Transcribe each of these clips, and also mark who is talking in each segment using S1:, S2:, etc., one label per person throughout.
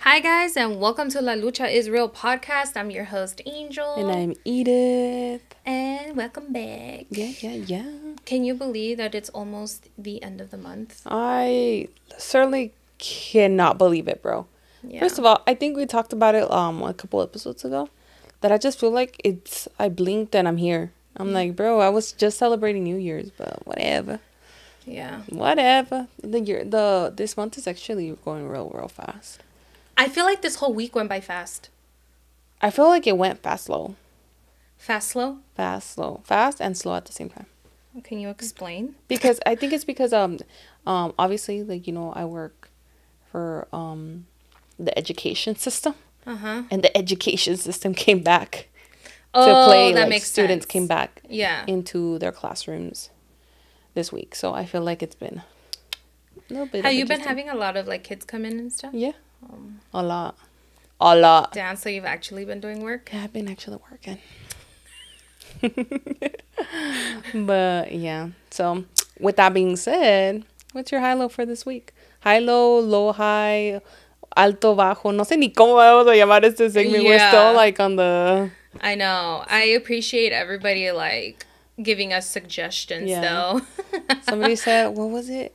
S1: Hi, guys, and welcome to La Lucha is Real podcast. I'm your host, Angel.
S2: And I'm Edith.
S1: And welcome back.
S2: Yeah.
S1: Can you believe that it's almost the end of the month?
S2: I certainly cannot believe it, bro.
S1: Yeah.
S2: First of all, I think we talked about it a couple episodes ago. That I just feel like I blinked and I'm here. I'm like, bro, I was just celebrating New Year's, but whatever.
S1: Yeah.
S2: Whatever. This month is actually going real fast.
S1: I feel like this whole week went by fast.
S2: I feel like it went fast, slow.
S1: Fast, slow?
S2: Fast, slow. Fast and slow at the same time.
S1: Can you explain?
S2: Because I think it's because obviously, like, I work for the education system.
S1: Uh-huh.
S2: And the education system came back
S1: to
S2: play.
S1: That
S2: Like,
S1: makes
S2: students
S1: sense.
S2: came back
S1: Yeah.
S2: into their classrooms this week. So I feel like it's been a little bit.
S1: Have you been having a lot of like kids come in and stuff?
S2: Yeah. A lot.
S1: Damn, so you've actually been doing work?
S2: Yeah, I've been actually working. But yeah. So with that being said, what's your high-low for this week? High-low, low-high, alto-bajo. No sé ni cómo vamos a llamar este segment. We're still like on the...
S1: I know. I appreciate everybody like giving us suggestions though.
S2: Somebody said, what was it?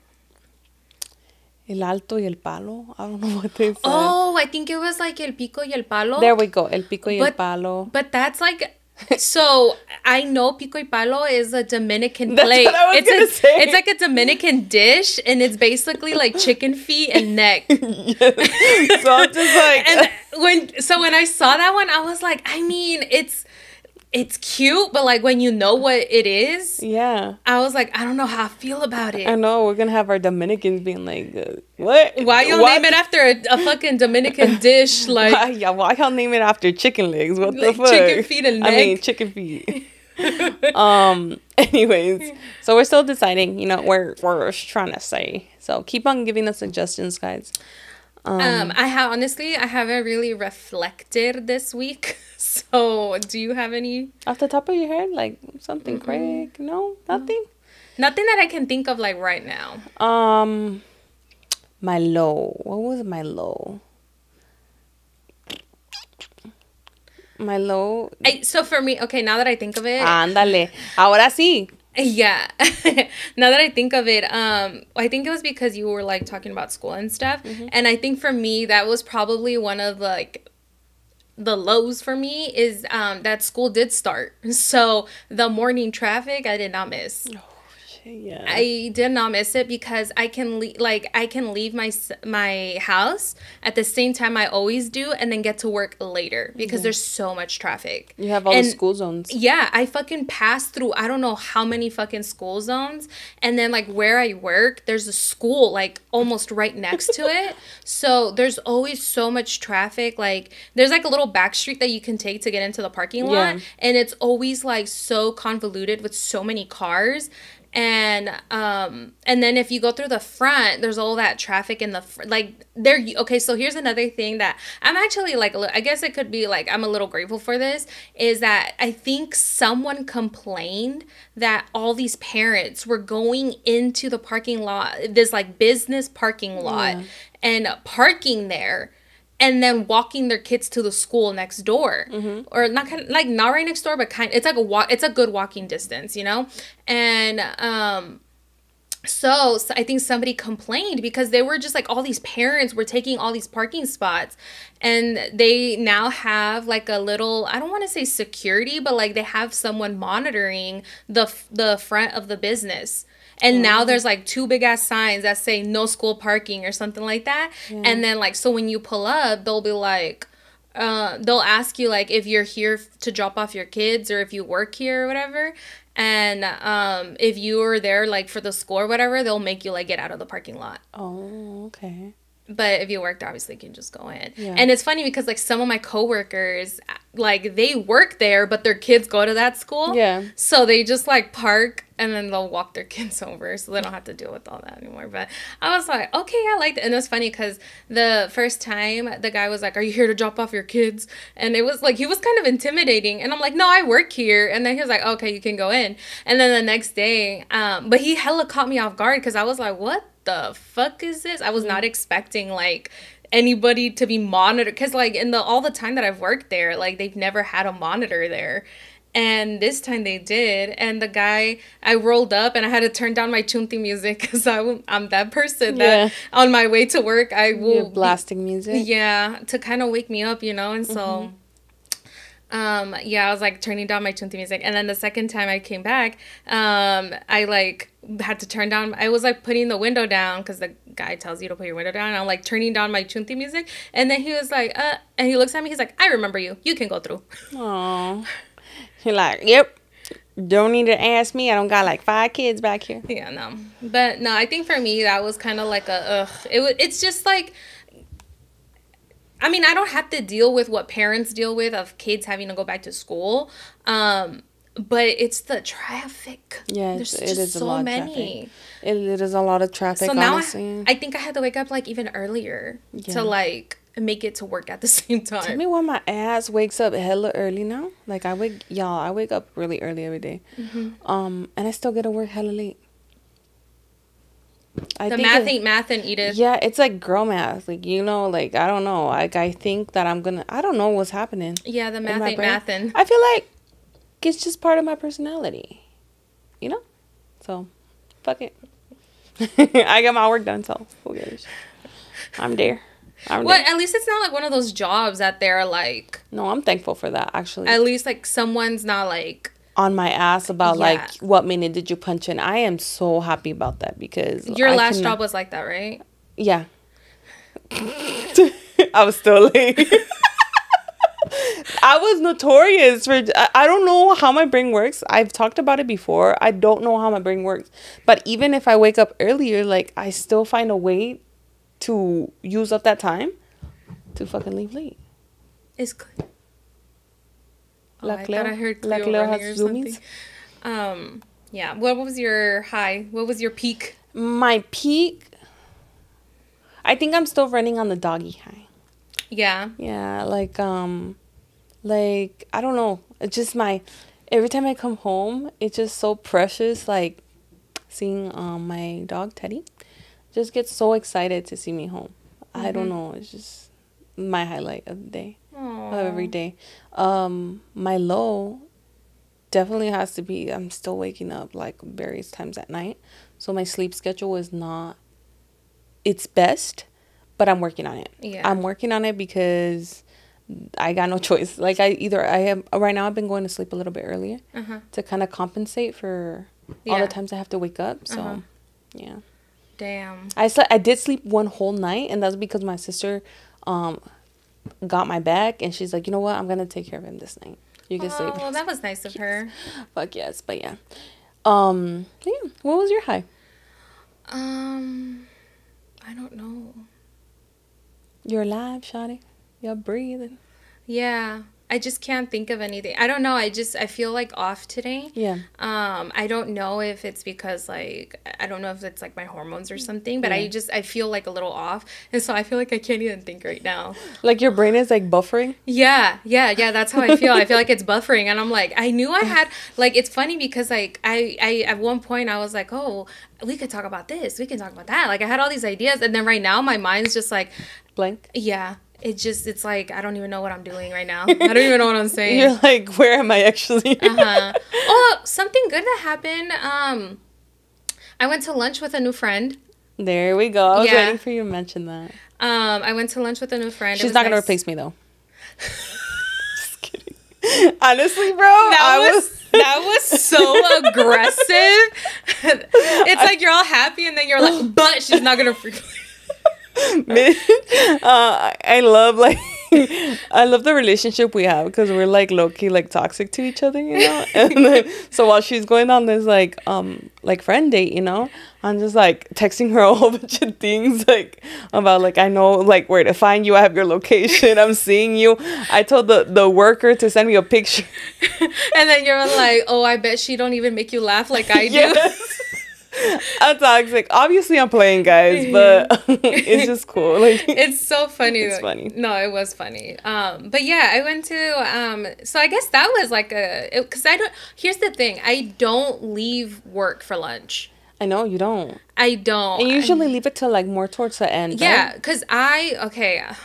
S2: El alto y el palo. I don't know what they said.
S1: Oh, I think it was like el pico y el palo.
S2: There we go. El pico y el palo.
S1: But that's like, so I know pico y palo is a Dominican
S2: That's
S1: plate.
S2: what I was gonna say.
S1: It's like a Dominican dish, and it's basically like chicken feet and neck.
S2: Yes. So I'm just like,
S1: and when I saw that one, I was like, I mean, it's cute, but like when you know what it is,
S2: yeah.
S1: I was like, I don't know how I feel about it.
S2: I know we're gonna have our Dominicans being like, what?
S1: Why y'all name it after a fucking Dominican dish? Like,
S2: why y'all name it after chicken legs? What the
S1: like
S2: fuck?
S1: chicken feet and neck?
S2: I mean, chicken feet. Anyways, so we're still deciding. We're trying to say. So keep on giving us suggestions, guys.
S1: I haven't really reflected this week. So, do you have any
S2: off the top of your head, like something quick? No, nothing.
S1: Nothing that I can think of like right now.
S2: My low. What was my low? My low.
S1: So for me, okay, now that I think of it,
S2: ándale, ahora sí.
S1: Yeah. Now that I think of it, I think it was because you were like talking about school and stuff, and I think for me that was probably one of like the lows for me is that school did start. So the morning traffic I did not miss.
S2: Oh, shit, yeah.
S1: I did not miss it because I can leave my house at the same time I always do and then get to work later because there's so much traffic.
S2: You have all the school zones.
S1: Yeah, I fucking pass through I don't know how many fucking school zones, and then like where I work, there's a school like almost right next to it. So there's always so much traffic. Like there's like a little back street that you can take to get into the parking lot, and it's always like so convoluted with so many cars. And then if you go through the front, there's all that traffic in the okay, so here's another thing that I'm actually like, I guess it could be like I'm a little grateful for this, is that I think someone complained that all these parents were going into the parking lot, this like business parking lot, and parking there, and then walking their kids to the school next door, or not right next door, but it's like it's a good walking distance, and so I think somebody complained because they were just like, all these parents were taking all these parking spots, and they now have like a little, I don't want to say security, but like they have someone monitoring the front of the business. And now there's like 2 big ass signs that say no school parking or something like that. And then like, so when you pull up, they'll be like, they'll ask you like if you're here to drop off your kids or if you work here or whatever. And if you were there like for the school or whatever, they'll make you like get out of the parking lot.
S2: Oh, okay.
S1: But if you worked, obviously you can just go in. Yeah. And it's funny because like some of my coworkers, like they work there, but their kids go to that school. Yeah. So they just like park and then they'll walk their kids over, so they don't have to deal with all that anymore. But I was like, okay, I like that. And it was funny because the first time the guy was like, "Are you here to drop off your kids?" And it was like, he was kind of intimidating. And I'm like, "No, I work here." And then he was like, "Okay, you can go in." And then the next day, but he hella caught me off guard because I was like, "What the fuck is this?" I was not expecting like anybody to be monitored, because like in the all the time that I've worked there, like they've never had a monitor there. And this time they did. And the guy, I rolled up and I had to turn down my chunti music because I'm that person that on my way to work, I will
S2: blasting music.
S1: Yeah, to kind of wake me up, you know? And so, I was like turning down my chunti music. And then the second time I came back, I like had to turn down, I was like putting the window down because the guy tells you to put your window down. And I'm like turning down my chunti music. And then he was like, and he looks at me, he's like, I remember you. You can go through.
S2: Aww. You're like, yep. Don't need to ask me. I don't got like 5 kids back here.
S1: Yeah, no. But no, I think for me that was kind of like it's just like, I mean, I don't have to deal with what parents deal with of kids having to go back to school. But it's the traffic.
S2: Yeah,
S1: there's
S2: it is
S1: so
S2: a lot
S1: many.
S2: Of traffic. It is a lot of traffic.
S1: So now
S2: honestly.
S1: I think I had to wake up like even earlier to like make it to work at the same time.
S2: Tell me why my ass wakes up hella early now. Like I wake up really early every day. And I still get to work hella late.
S1: The math ain't math and Edith.
S2: Yeah, it's like girl math. Like, you know, like I don't know. Like I think that I don't know what's happening.
S1: Yeah, the math ain't mathin'.
S2: I feel like it's just part of my personality. You know? So fuck it. I got my work done, so who cares? I'm there.
S1: Well, at least it's not like one of those jobs that they're like...
S2: No, I'm thankful for that, actually.
S1: At least, like, someone's not, like...
S2: on my ass about, like, what minute did you punch in. I am so happy about that because...
S1: Your last job was like that, right?
S2: Yeah. I was still late. I was notorious for... I don't know how my brain works. I've talked about it before. I don't know how my brain works. But even if I wake up earlier, like, I still find a way to use up that time to fucking leave late.
S1: It's good.
S2: I thought I heard
S1: Cleo running or something. Yeah. What was your high? What was your peak?
S2: My peak, I think I'm still running on the doggy high.
S1: Yeah.
S2: Yeah, like I don't know. It's just every time I come home, it's just so precious. Like seeing my dog Teddy. Just get so excited to see me home. I don't know. It's just my highlight of the day.
S1: Aww.
S2: Of every day. My low definitely has to be I'm still waking up like various times at night. So my sleep schedule is not its best, but I'm working on it.
S1: Yeah.
S2: I'm working on it because I got no choice. Like right now I've been going to sleep a little bit earlier to kind of compensate for all the times I have to wake up. So yeah.
S1: Damn.
S2: I did sleep one whole night, and that's because my sister got my back, and she's like, you know what, I'm gonna take care of him this night. You can sleep.
S1: Well, that was nice of her.
S2: Fuck yes, but yeah. What was your high?
S1: I don't know.
S2: You're alive, shawty. You're breathing.
S1: Yeah. I just can't think of anything. I don't know. I feel like off today.
S2: Yeah.
S1: I don't know if it's because like I don't know if it's like my hormones or something, but I feel like a little off, and so I feel like I can't even think right now.
S2: Like your brain is like buffering.
S1: Yeah. That's how I feel. I feel like it's buffering, and I'm like, I knew I had like it's funny because like I at one point I was like, oh, we could talk about this, we can talk about that. Like I had all these ideas, and then right now my mind's just like
S2: blank.
S1: Yeah. It's like, I don't even know what I'm doing right now. I don't even know what I'm saying.
S2: You're like, where am I actually?
S1: Oh, something good that happened. I went to lunch with a new friend.
S2: There we go. I was waiting for you to mention that.
S1: I went to lunch with a new friend.
S2: She's not going to replace me, though. Just kidding. Honestly, bro.
S1: That was so aggressive. It's like you're all happy, and then you're like, but she's not going to replace me.
S2: I love the relationship we have because we're like low-key like toxic to each other, you know. And then so while she's going on this like friend date, you know, I'm just like texting her a whole bunch of things like about like I know like where to find you, I have your location, I'm seeing you. I told the worker to send me a picture.
S1: And then you're like, oh, I bet she don't even make you laugh like I do.
S2: Yes. I'm toxic. Obviously, I'm playing, guys, but it's just cool. Like
S1: it's so funny.
S2: It's funny.
S1: No, it was funny. But yeah, I went to. So I guess that was like because I don't. Here's the thing. I don't leave work for lunch.
S2: I know you don't.
S1: I don't.
S2: And you usually leave it till like more towards the end.
S1: Yeah,
S2: right?
S1: because I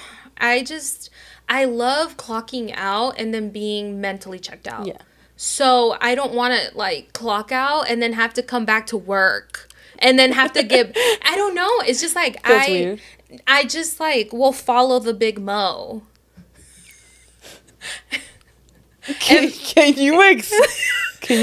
S1: love clocking out and then being mentally checked out.
S2: Yeah.
S1: So I don't want to like clock out and then have to come back to work and then have to get, I don't know. It's just like,
S2: Feels weird.
S1: I just like will follow the big mo.
S2: Can you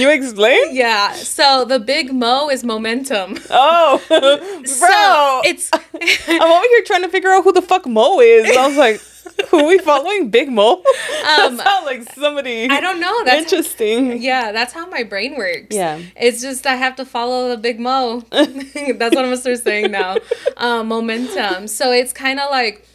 S2: explain?
S1: Yeah. So the big mo is momentum.
S2: Oh, bro.
S1: So it's,
S2: I'm over here trying to figure out who the fuck Mo is. I was like, who are we following? Big Mo? That sounds like somebody.
S1: I don't know. That's
S2: interesting.
S1: Yeah, that's how my brain works.
S2: Yeah.
S1: It's just I have to follow the big mo. That's what I'm gonna start saying now. Momentum. So it's kind of like,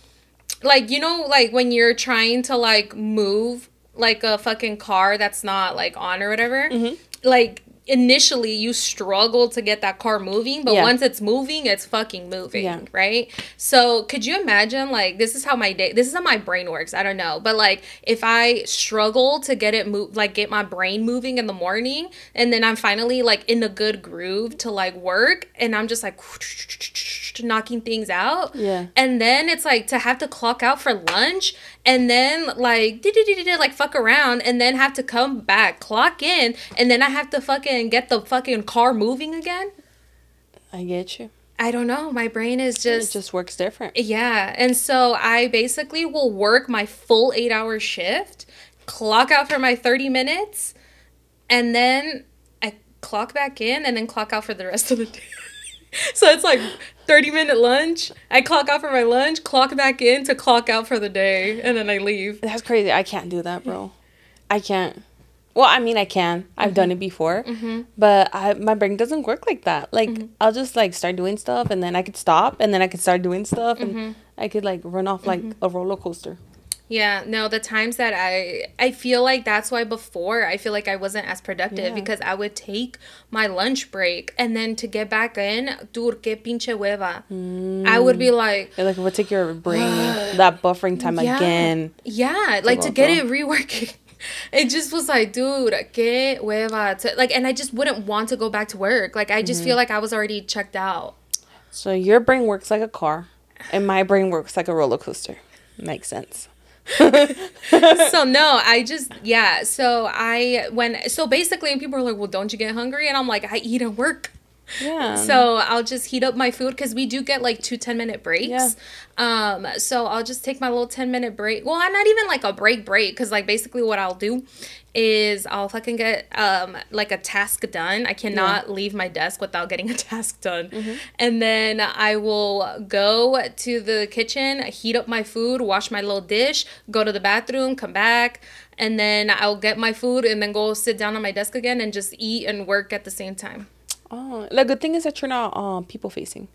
S1: you know, like when you're trying to like move like a fucking car that's not like on or whatever. Mm-hmm. Like initially you struggle to get that car moving, but once it's moving, it's fucking moving, right? So could you imagine, like, this is how my brain works, I don't know, but like if I struggle to get it get my brain moving in the morning, and then I'm finally like in a good groove to like work, and I'm just like knocking things out, and then it's like to have to clock out for lunch, and then like fuck around, and then have to come back, clock in, and then I have to fucking get the fucking car moving again.
S2: I get you.
S1: I don't know. My brain is just...
S2: It just works different.
S1: Yeah. And so I basically will work my full 8-hour shift, clock out for my 30 minutes, and then I clock back in and then clock out for the rest of the day. So it's like 30-minute lunch. I clock out for my lunch, clock back in to clock out for the day, and then I leave.
S2: That's crazy. I can't do that, bro. I can't. Well, I mean, I can. I've done it before. But my brain doesn't work like that. Like, I'll just, like, start doing stuff, and then I could stop, and then I could start doing stuff, and I could, like, run off like a roller coaster.
S1: Yeah, no, the times that I feel like that's why before I feel like I wasn't as productive, because I would take my lunch break, and then to get back in, dude, que pinche hueva. I would be like...
S2: Like, it would take your brain that buffering time again.
S1: Yeah, like to get it reworking. It just was like, dude, que hueva. Like, and I just wouldn't want to go back to work. Like, I just feel like I was already checked out.
S2: So your brain works like a car, and my brain works like a roller coaster. Makes sense.
S1: So no, I just, so basically people are like, well, don't you get hungry? And I'm like, I eat and work. Yeah. So I'll just heat up my food, because we do get like 2 10-minute breaks. Yeah. So I'll just take my little 10-minute break. Well, I'm not even like a break, because like basically what I'll do is I'll fucking get like a task done. I cannot leave my desk without getting a task done. And then I will go to the kitchen, heat up my food, wash my little dish, go to the bathroom, come back, and then I'll get my food and then go sit down on my desk again and just eat and work at the same time.
S2: Oh, the good thing is that you're not people facing,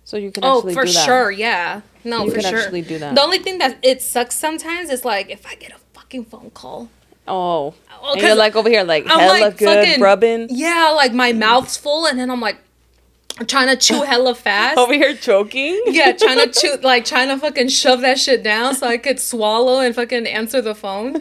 S2: so you can actually do that. Oh, for
S1: sure, yeah. No,
S2: you
S1: for
S2: can
S1: sure.
S2: Actually do that.
S1: The only thing that it sucks sometimes is like if I get a fucking phone call.
S2: Oh, and you're like over here like hella like good fucking, rubbing.
S1: Yeah, like my mouth's full, and then I'm like trying to chew hella fast.
S2: Over here choking.
S1: Yeah, trying to chew, like trying to fucking shove that shit down so I could swallow and fucking answer the phone.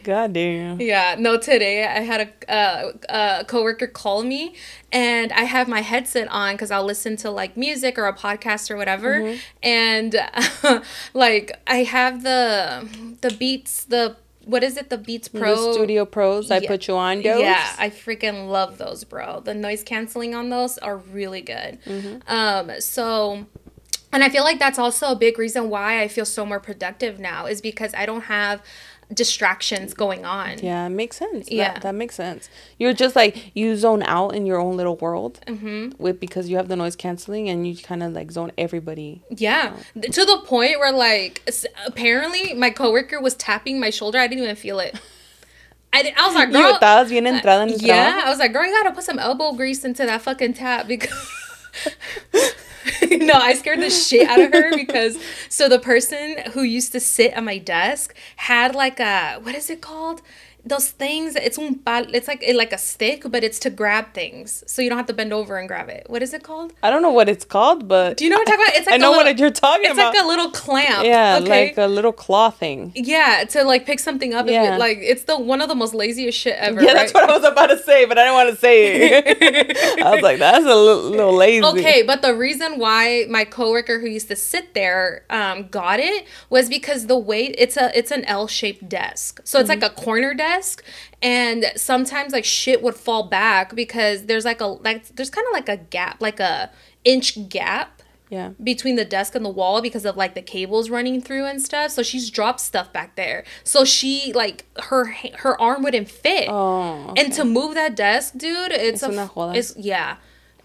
S2: God damn.
S1: Yeah, no, today I had a coworker call me, and I have my headset on because I'll listen to like music or a podcast or whatever, and like I have the Beats, what is it? The Beats Pro.
S2: The Studio Pros. I put you on those.
S1: Yeah, I freaking love those, bro. The noise canceling on those are really good. So, and I feel like that's also a big reason why I feel so more productive now, is because I don't have distractions going on.
S2: Yeah, it makes sense.
S1: Yeah,
S2: that makes sense. You're just like, you zone out in your own little world because you have the noise canceling, and you kind of like zone everybody.
S1: Yeah, to the point where like apparently my coworker was tapping my shoulder. I didn't even feel it. I was like, girl,
S2: estabas bien entrada en el
S1: trabajo? I was like, girl, you gotta put some elbow grease into that fucking tap, because no, I scared the shit out of her, because so the person who used to sit at my desk had like a, what is it called? those things. It's like a stick, but it's to grab things, so you don't have to bend over and grab it. What is it called?
S2: I don't know what it's called, but
S1: do you know what I'm talking about? It's like
S2: I know what you're talking about.
S1: It's like a little clamp.
S2: Yeah, okay? Like a little claw thing.
S1: Yeah, to like pick something up. Yeah. Like it's one of the most laziest shit ever.
S2: Yeah, that's what I was about to say, but I didn't want to say it. I was like, that's a little lazy.
S1: Okay, but the reason why my coworker who used to sit there got it was because the way it's an L-shaped desk, so it's like a corner desk. And sometimes like shit would fall back because there's kind of like a gap, like a inch gap between the desk and the wall because of like the cables running through and stuff. So she's dropped stuff back there. So she like her arm wouldn't fit. Oh, okay. And to move that desk, dude, it's yeah.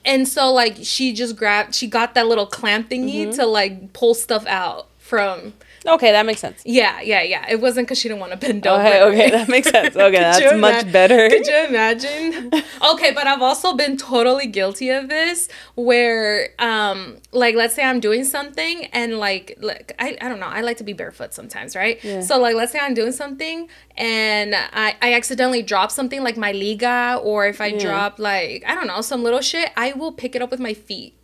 S1: And so like she got that little clamp thingy to like pull stuff out from.
S2: Okay, that makes sense.
S1: Yeah. It wasn't because she didn't want to bend over.
S2: Okay, that makes sense. Okay, that's much better.
S1: Could you imagine? Okay, but I've also been totally guilty of this where, like, let's say I'm doing something and, like I don't know. I like to be barefoot sometimes, right? Yeah. So, like, let's say I'm doing something and I accidentally drop something like my liga, or if I drop, like, I don't know, some little shit, I will pick it up with my feet.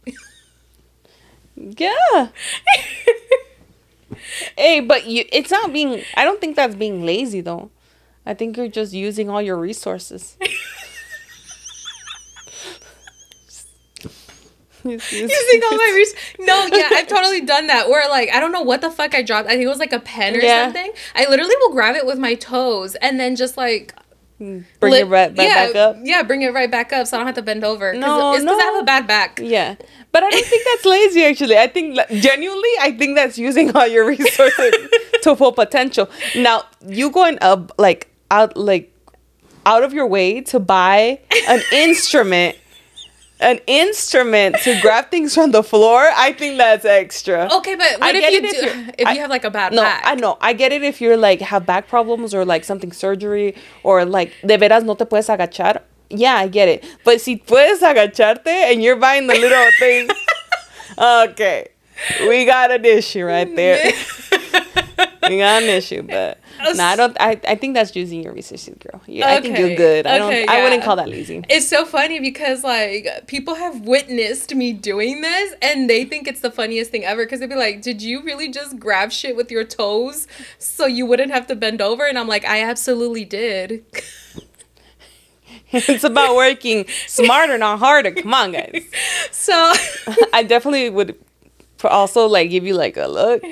S2: Yeah. Hey, but it's not being... I don't think that's being lazy, though. I think you're just using all your resources.
S1: Using all my resources. No, yeah, I've totally done that. Where, like, I don't know what the fuck I dropped. I think it was, like, a pen or something. I literally will grab it with my toes and then just, like...
S2: Bring it right back up?
S1: Yeah, bring it right back up so I don't have to bend over. It's because I have a bad back.
S2: Yeah. But I don't think that's lazy, actually. I think, genuinely, that's using all your resources to full potential. Now, you going out of your way to buy an instrument to grab things from the floor, I think that's extra.
S1: Okay, but what if you have like a bad back?
S2: I know. I get it if you're like have back problems or like something surgery or like de veras no te puedes agachar. Yeah, I get it. But si puedes agacharte and you're buying the little thing, okay, we got an issue right there. We got an issue, but no, I don't. I think that's using your resources, girl. Yeah, I think you're good. I wouldn't call that lazy.
S1: It's so funny because like people have witnessed me doing this and they think it's the funniest thing ever because they'd be like, "Did you really just grab shit with your toes so you wouldn't have to bend over?" And I'm like, "I absolutely did."
S2: It's about working smarter, not harder. Come on, guys.
S1: So
S2: I definitely would also like give you like a look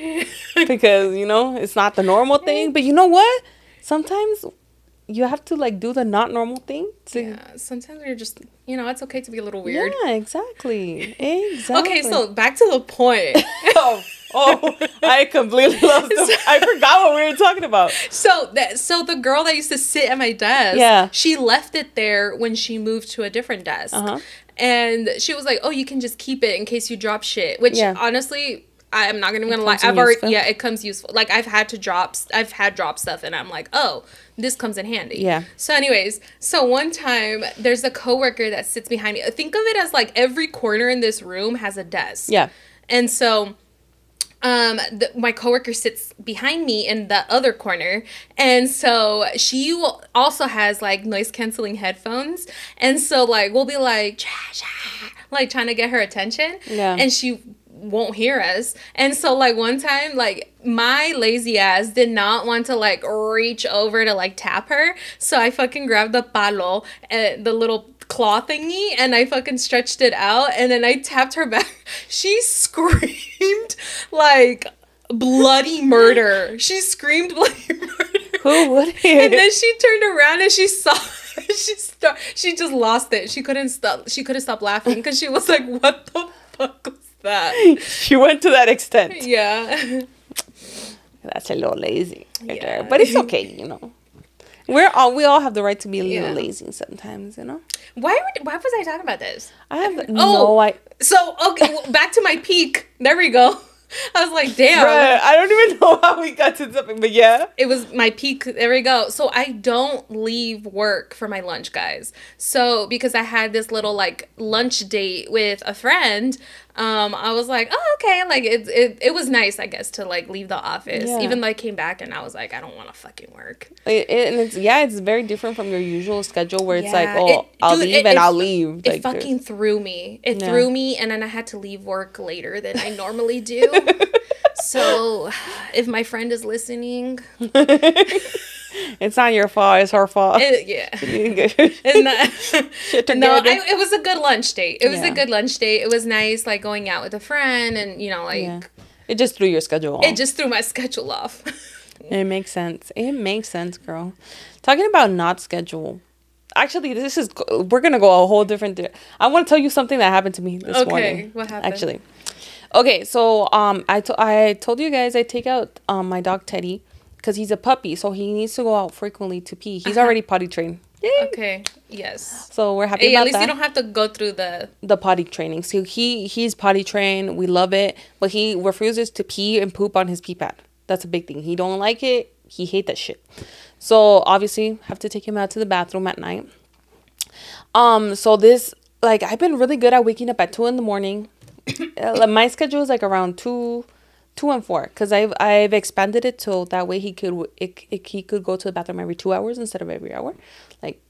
S2: because it's not the normal thing. But you know what? Sometimes you have to like do the not normal thing.
S1: Sometimes you're just it's okay to be a little weird.
S2: Yeah, exactly.
S1: Okay, so back to the point.
S2: Oh, I completely lost it. I forgot what we were talking about.
S1: So the girl that used to sit at my desk, she left it there when she moved to a different desk. And she was like, "Oh, you can just keep it in case you drop shit." Which honestly, I'm not even gonna lie. It comes useful. Like I've had drop stuff, and I'm like, "Oh, this comes in handy." Yeah. So, anyways, one time there's a coworker that sits behind me. Think of it as like every corner in this room has a desk. Yeah. And so. My coworker sits behind me in the other corner, and so she also has like noise canceling headphones, and so like we'll be like like trying to get her attention, and she won't hear us. And so like one time, like my lazy ass did not want to like reach over to like tap her, so I fucking grabbed the palo, the little claw thingy, and I fucking stretched it out, and then I tapped her back. She screamed like bloody murder. She screamed bloody murder. Who would it? And then she turned around and she saw she just lost it. She couldn't stop laughing because she was like, "What the fuck was that?"
S2: She went to that extent.
S1: Yeah.
S2: That's a little lazy. Yeah. But it's okay, We all have the right to be a little lazy sometimes,
S1: Why was I talking about this?
S2: I have no idea.
S1: So, okay, well, back to my peak. There we go. I was like, damn.
S2: Bruh, I don't even know how we got to something, but yeah.
S1: It was my peak. There we go. So I don't leave work for my lunch, guys. So because I had this little like lunch date with a friend, I was like, oh, okay. Like, it was nice, I guess, to, like, leave the office.
S2: Yeah.
S1: Even though I came back and I was like, I don't want to fucking work.
S2: And it's very different from your usual schedule where it's like,
S1: Yeah,
S2: oh, I'll leave and I'll leave.
S1: It
S2: Like,
S1: fucking threw me. It
S2: Yeah.
S1: threw me, and then I had to leave work later than I normally do. So, if my friend is listening,
S2: it's not your fault. It's her fault.
S1: yeah. No, it was a good lunch date. It was a good lunch date. It was nice, like, going out with a friend, and, you know, like...
S2: Yeah. It just threw your schedule off.
S1: It just threw my schedule off.
S2: It makes sense. It makes sense, girl. Talking about not schedule. Actually, we're going to go a whole different... I want to tell you something that happened to me this morning.
S1: Okay, what happened?
S2: Actually. Okay, so I told you guys I take out my dog Teddy because he's a puppy, so he needs to go out frequently to pee. He's already potty trained. Yay.
S1: Okay, yes.
S2: So we're happy about that.
S1: At least you don't have to go through
S2: the potty training. So he's potty trained. We love it, but he refuses to pee and poop on his pee pad. That's a big thing. He don't like it. He hate that shit. So obviously have to take him out to the bathroom at night. So this, like, I've been really good at waking up at 2 a.m. My schedule is like around 2 and 4 because I've expanded it so that way he could go to the bathroom every 2 hours instead of every hour. Like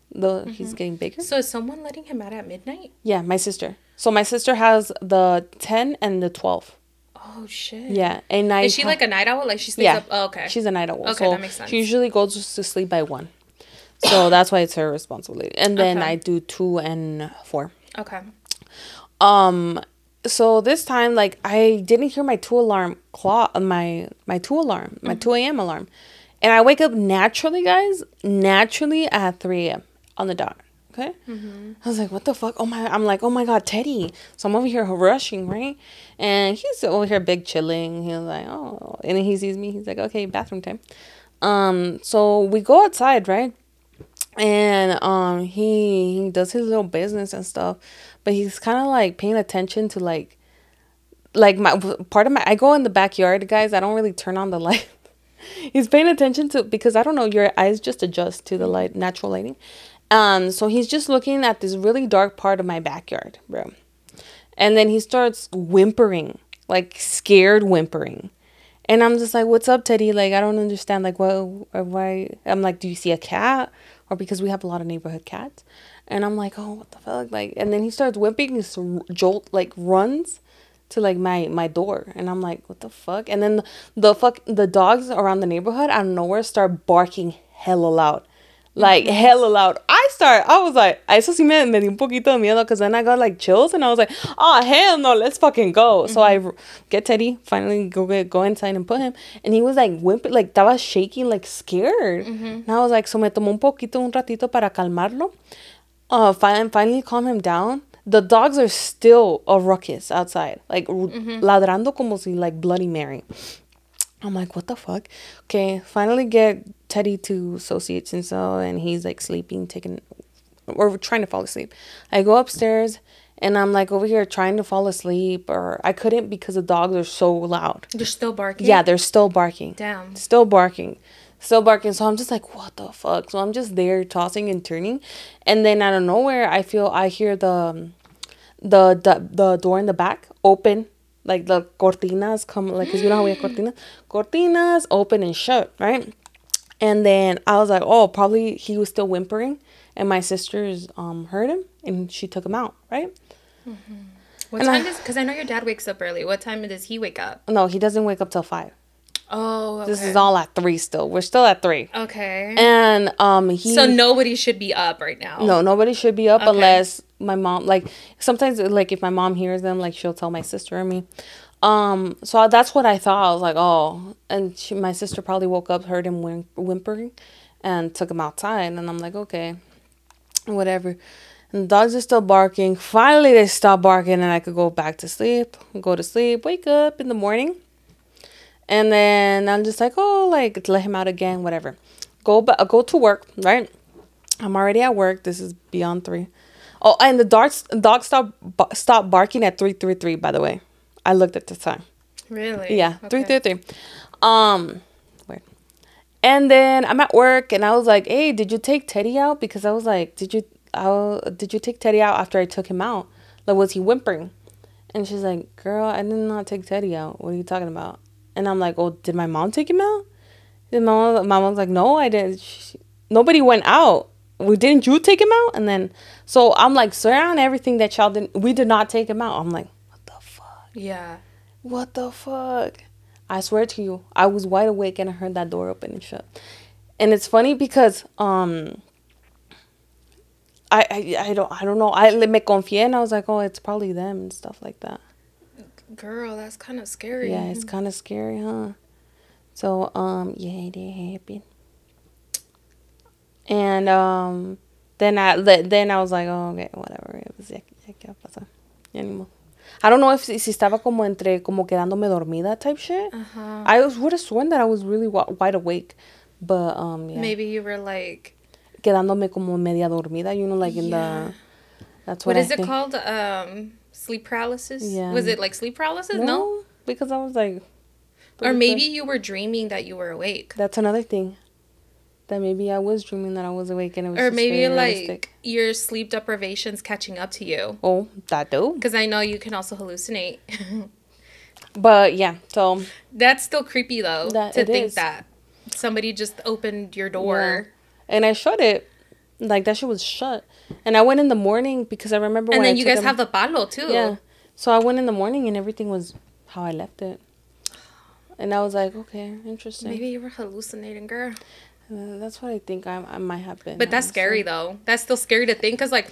S2: he's getting bigger.
S1: So is someone letting him out at midnight?
S2: Yeah, my sister. So my sister has the 10 and the 12.
S1: Oh shit.
S2: Yeah, and
S1: is she like a night owl? Like she stays up? Oh, okay.
S2: She's a night owl.
S1: Okay,
S2: so
S1: that makes sense.
S2: She usually goes to sleep by 1. So that's why it's her responsibility. And then I do 2 and 4.
S1: Okay.
S2: So this time, like, I didn't hear my 2 alarm clock, my 2 alarm, my 2 a.m. alarm. And I wake up naturally, guys, at 3 a.m. on the dot. Okay? Mm-hmm. I was like, what the fuck? I'm like, oh my God, Teddy. So I'm over here rushing, right? And he's over here big chilling. He's like, oh. And then he sees me. He's like, okay, bathroom time. So we go outside, right? And he does his little business and stuff, but he's kind of like paying attention to like my part of my. I go in the backyard, guys. I don't really turn on the light. He's paying attention to, because I don't know, your eyes just adjust to the light, natural lighting. So he's just looking at this really dark part of my backyard, bro. And then he starts whimpering, like scared whimpering. And I'm just like, what's up, Teddy? Like, I don't understand. Like, why? I'm like, do you see a cat? Or because we have a lot of neighborhood cats. And I'm like, oh, what the fuck? Like, and then he starts whipping, like runs to like my door. And I'm like, what the fuck? And then the dogs around the neighborhood out of nowhere start barking hella loud. Like, hella loud. I was like, eso sí me dio un poquito de miedo, because then I got like chills and I was like, oh, hell no, let's fucking go. So I get Teddy, finally go inside and put him. And he was like whimpering, like, estaba shaking, like scared. And I was like, so me tomó un ratito para calmarlo. Finally calm him down. The dogs are still a ruckus outside, like ladrando como si like Bloody Mary. I'm like, what the fuck? Okay, finally get Teddy to associates and so, and he's like sleeping, or trying to fall asleep. I go upstairs and I'm like over here trying to fall asleep, or I couldn't because the dogs are so loud.
S1: They're still barking?
S2: Yeah, they're still barking.
S1: Damn.
S2: Still barking. So I'm just like, what the fuck? So I'm just there tossing and turning. And then out of nowhere, I hear the door in the back open. Like the cortinas come, like, cause you know how we have cortinas open and shut, right? And then I was like, oh, probably he was still whimpering, and my sisters heard him and she took him out, right?
S1: What time because I know your dad wakes up early. What time does he wake up?
S2: No, he doesn't wake up till 5.
S1: Oh, okay.
S2: This is all at 3 still. We're still at 3.
S1: Okay.
S2: And
S1: so nobody should be up right now.
S2: No, nobody should be up unless my mom, like, sometimes, like, if my mom hears them, like, she'll tell my sister and me. So that's what I thought. I was like, oh, and my sister probably woke up, heard him whimpering, and took him outside. And I'm like, okay, whatever. And the dogs are still barking. Finally, they stop barking, and I could go back to sleep, wake up in the morning. And then I'm just like, oh, like, let him out again, whatever. Go to work, right? I'm already at work. This is beyond 3. Oh, and the dogs stopped barking at 3:33, by the way. I looked at the time.
S1: Really?
S2: Yeah,
S1: okay.
S2: 3:33. Weird. And then I'm at work, and I was like, hey, did you take Teddy out? Because I was like, did you take Teddy out after I took him out? Like, was he whimpering? And she's like, girl, I did not take Teddy out. What are you talking about? And I'm like, oh, did my mom take him out? And my mom's like, no, I didn't. Nobody went out. Didn't you take him out? And then, so I'm like, swear on everything that y'all didn't. We did not take him out. I'm like, what the fuck?
S1: Yeah.
S2: What the fuck? I swear to you, I was wide awake and I heard that door open and shut. And it's funny because I don't know. I me confié and I was like, oh, it's probably them and stuff like that.
S1: Girl, that's kind of scary.
S2: Yeah, it's kind of scary, huh? So yeah, it happened. And then I was like, oh, okay, whatever. It was ¿qué va a pasar? Ya ni modo. I don't know if si estaba como quedándome dormida type shit. I would have sworn that I was really wide awake, but yeah.
S1: Maybe you were like
S2: quedándome como media dormida, you know, like in the. That's
S1: what is it called? Sleep paralysis.
S2: Yeah.
S1: Was it like sleep paralysis? No,
S2: because I was like.
S1: Or maybe you were dreaming that you were awake.
S2: That's another thing. That maybe I was dreaming that I was awake and it was.
S1: Or
S2: just
S1: maybe like
S2: realistic.
S1: your sleep deprivation's catching up to you.
S2: Oh, that too.
S1: Because I know you can also hallucinate.
S2: But yeah, so
S1: that's still creepy though. To think
S2: is.
S1: that somebody just opened your door.
S2: Yeah. And I shut it. Like that shit was shut. And I went in the morning because I remember.
S1: And then you guys have the palo too.
S2: Yeah. So I went in the morning and everything was how I left it. And I was like, okay, interesting.
S1: Maybe you were hallucinating, girl.
S2: That's what I think I might have been.
S1: But that's scary, though. That's still scary to think. Because, like,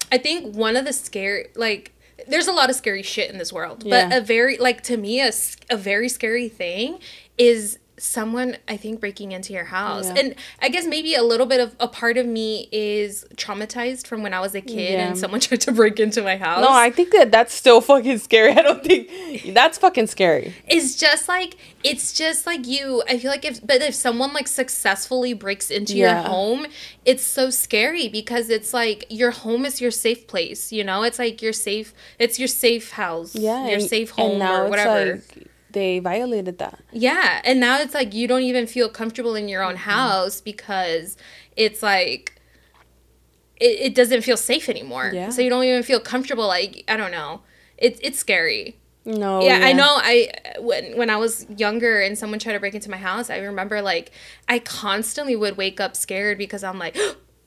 S1: I think one of the scary... Like, there's a lot of scary shit in this world. Yeah. But a very... Like, to me, a very scary thing is someone, I think, breaking into your house. Yeah. And I guess maybe a little bit of... A part of me is traumatized from when I was a kid and someone tried to break into my house.
S2: No, I think that's still fucking scary. I don't think... That's fucking scary.
S1: It's just like you... I feel like if someone, like, successfully breaks into your home, it's so scary because it's like your home is your safe place, you know? It's like your safe... It's your safe house. Yeah. Your safe home or whatever.
S2: Like, they violated that.
S1: Yeah, and now it's like you don't even feel comfortable in your own house because it's like it doesn't feel safe anymore. Yeah. So you don't even feel comfortable. Like, I don't know. It's scary.
S2: No.
S1: Yeah, I know. When I was younger and someone tried to break into my house, I remember like I constantly would wake up scared because I'm like.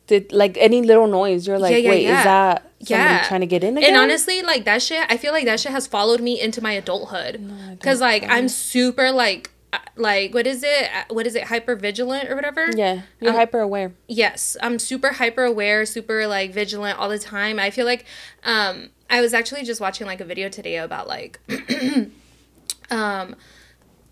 S2: Did like any little noise you're like wait is that somebody trying to get in again?
S1: And honestly, like that shit, I feel like that shit has followed me into my adulthood because like I'm super like what is it hyper vigilant or whatever.
S2: Yeah, you're hyper aware.
S1: Yes, I'm super hyper aware, super like vigilant all the time. I feel like I was actually just watching like a video today about like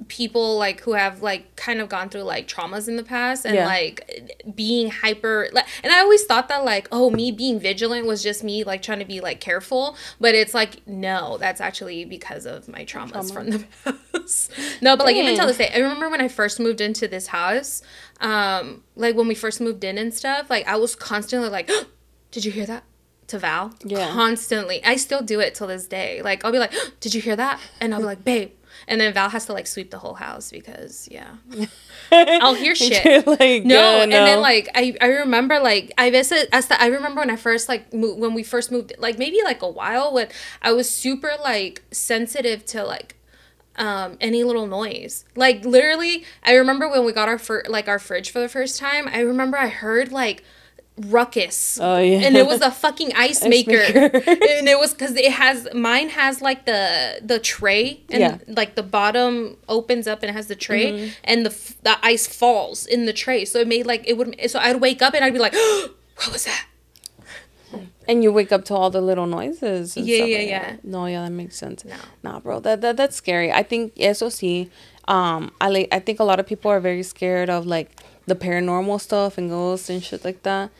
S1: people like who have like kind of gone through like traumas in the past and like being hyper like, and I always thought that like, oh, me being vigilant was just me like trying to be like careful, but it's like no, that's actually because of my traumas from the past. No, but like even till this day, I remember when I first moved into this house, like when we first moved in and stuff, like I was constantly like, oh, did you hear that? To Val. Constantly. I still do it till this day. Like I'll be like, oh, did you hear that? And I'll be like, babe. And then Val has to like sweep the whole house because I'll hear shit. Like, no, and then like I remember like I remember when I first like when we first moved, like maybe like a while when I was super like sensitive to like any little noise. Like literally, I remember when we got our fridge for the first time. I remember I heard like ruckus. Oh yeah. And it was a fucking ice maker. And it was because mine has like the tray and like the bottom opens up and it has the tray and the ice falls in the tray. So it made like so I'd wake up and I'd be like, oh, what was that?
S2: And you wake up to all the little noises. And
S1: yeah.
S2: That. No, yeah, that makes sense. No. Nah, bro, that's scary. I think eso sí. I think a lot of people are very scared of like the paranormal stuff and ghosts and shit like that.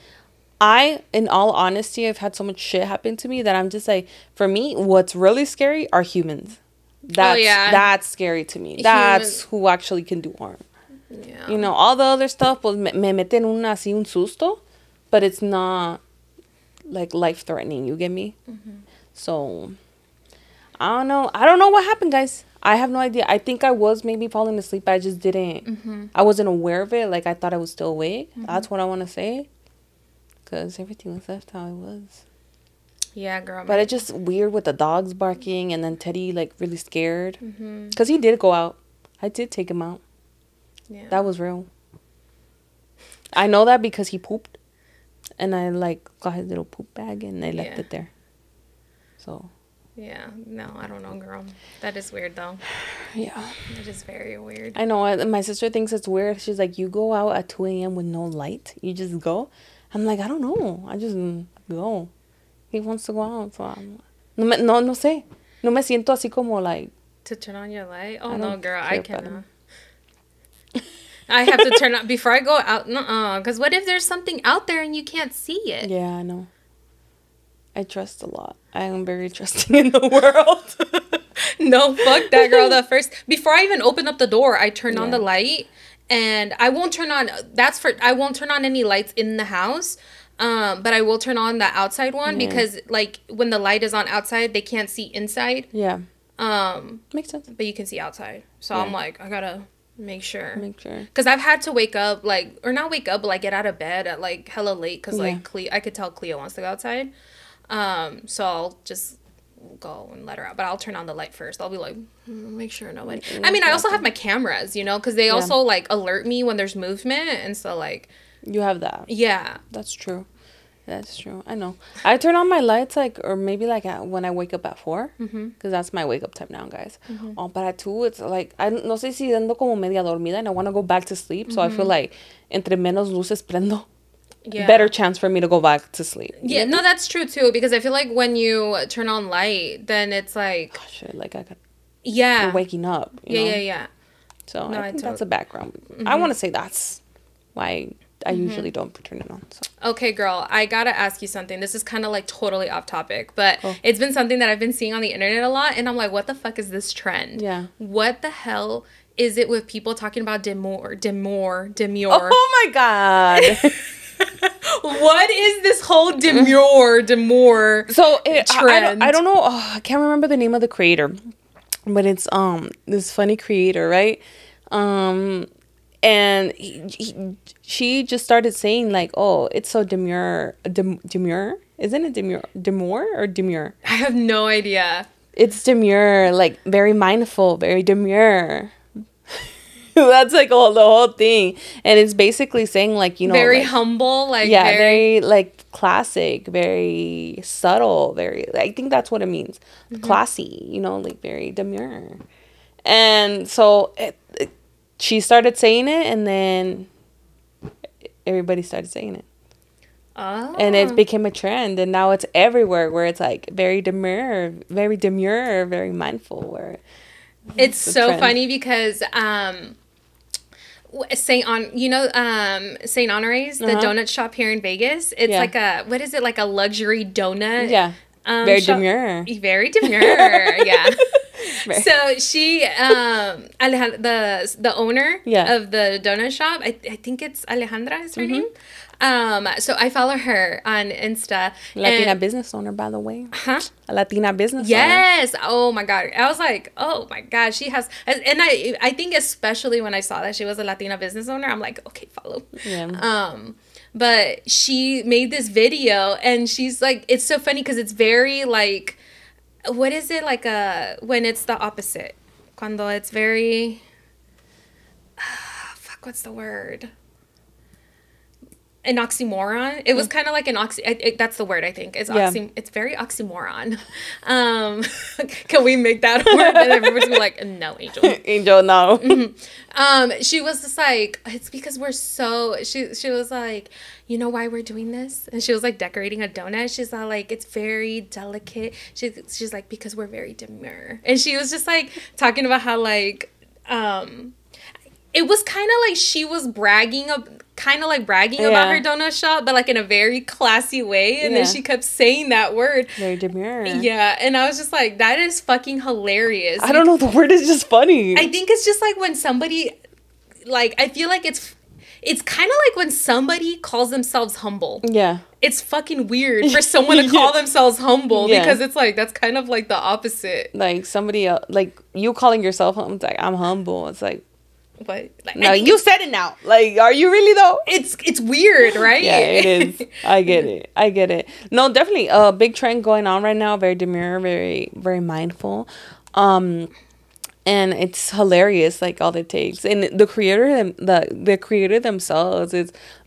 S2: In all honesty, I've had so much shit happen to me that I'm just like, for me, what's really scary are humans. That's scary to me. That's who actually can do harm. Yeah. You know, all the other stuff, pues me meten un susto, but it's not like life-threatening, you get me? So, I don't know what happened, guys. I have no idea. I think I was maybe falling asleep, but I just didn't. I wasn't aware of it. Like, I thought I was still awake. That's what I want to say. Because everything was left how it was.
S1: Yeah, girl.
S2: But it's just weird with the dogs barking and then Teddy like really scared. Because he did go out. I did take him out.
S1: Yeah.
S2: That was real. I know that because he pooped. And I like got his little poop bag and I left it there. So.
S1: Yeah. No, I don't know, girl. That is weird though.
S2: Yeah.
S1: It is very weird.
S2: I know. My sister thinks it's weird. She's like, you go out at 2 a.m. with no light? You just go? I'm like, I don't know. I just go. He wants to go out. So no sé. No me siento así como like.
S1: To turn on your light? Oh, no, girl. I cannot.
S2: I
S1: have to turn on before I go out. Nuh-uh. Because what if there's something out there and you can't see it?
S2: Yeah, I know. I trust a lot. I am very trusting in the world.
S1: No, fuck that, girl. Before I even open up the door, I turn on the light. And I won't turn on, I won't turn on any lights in the house. But I will turn on the outside one because, like, when the light is on outside, they can't see inside.
S2: Yeah. Makes sense.
S1: But you can see outside. So I'm like, I gotta make sure.
S2: Because
S1: I've had to wake up, like, or not wake up, but, like, get out of bed at, like, hella late. Because, like, I could tell Cleo wants to go outside. So I'll just go and let her out. But I'll turn on the light first. I'll be like, make sure nobody. I mean, I also have my cameras, you know, because they also, like, alert me when there's movement. And so, like.
S2: You have that.
S1: Yeah.
S2: That's true. That's true. I know. I turn on my lights, like, or maybe, like, when I wake up at 4. Because that's my wake up time now, guys. Oh, but at 2, it's like, I no sé si ando como media dormida and I want to go back to sleep. So I feel like, entre menos luces prendo, better chance for me to go back to sleep.
S1: Yeah, no, that's true, too. Because I feel like when you turn on light, then it's like.
S2: Oh, shit. Like, I got.
S1: Yeah.
S2: You're waking up. You know?
S1: Yeah.
S2: So I think that's a background. I want to say that's why I usually don't turn it on. So.
S1: Okay, girl, I gotta ask you something. This is kind of like totally off topic, but it's been something that I've been seeing on the internet a lot, and I'm like, what the fuck is this trend?
S2: Yeah.
S1: What the hell is it with people talking about demure?
S2: Oh my God.
S1: What is this whole demure
S2: so
S1: trend?
S2: I don't know. Oh, I can't remember the name of the creator, but it's this funny creator, right? And she just started saying like, oh, it's so demure. Demure? Isn't it demure or demure?
S1: I have no idea.
S2: It's demure, like very mindful, very demure. That's like the whole thing. And it's basically saying like, you know.
S1: Very
S2: like,
S1: humble, like.
S2: Yeah, very like classic, very subtle, very, I think that's what it means. Classy, you know, like very demure. And so she started saying it, and then everybody started saying it.
S1: Oh.
S2: And it became a trend, and now it's everywhere where it's like very demure, very mindful. Where
S1: it's so funny because St. Honore's, the donut shop here in Vegas. It's like what is it, like a luxury donut?
S2: Yeah. Very demure.
S1: Very demure. Yeah. So she, the owner of the donut shop, I think it's Alejandra is her name. So I follow her on Insta.
S2: Latina business owner, by the way.
S1: Huh?
S2: A Latina business owner.
S1: Yes. Oh my God. I was like, oh my God, she has, and I think especially when I saw that she was a Latina business owner, I'm like, okay, follow.
S2: Yeah.
S1: But she made this video, and she's like, it's so funny because it's very like, what is it, like when it's the opposite? Cuando it's very, fuck, what's the word? An oxymoron. It was kind of like an that's the word, I think. It's it's very oxymoron. Can we make that a word? And everybody's gonna be like, no, Angel.
S2: Angel, no.
S1: She was just like, it's because we're so, she was like, you know why we're doing this? And she was like decorating a donut. She's all like, it's very delicate. She's like, because we're very demure. And she was just like talking about how like, it was kind of like she was bragging about her donut shop, but like in a very classy way. And then she kept saying that word. Very demure. Yeah. And I was just like, that is fucking hilarious.
S2: I don't know. The word is just funny.
S1: I think it's just like when somebody, like, I feel like it's kind of like when somebody calls themselves humble. Yeah. It's fucking weird for someone to call themselves humble because it's like, that's kind of like the opposite.
S2: Like somebody else, like you calling yourself humble, it's like, I'm humble. It's like,
S1: What? Like,
S2: No, you said it now. Like, are you really though?
S1: It's weird, right?
S2: Yeah, it is. I get it. No, definitely a big trend going on right now. Very demure, very very mindful. And it's hilarious, like all it takes. And the creator themselves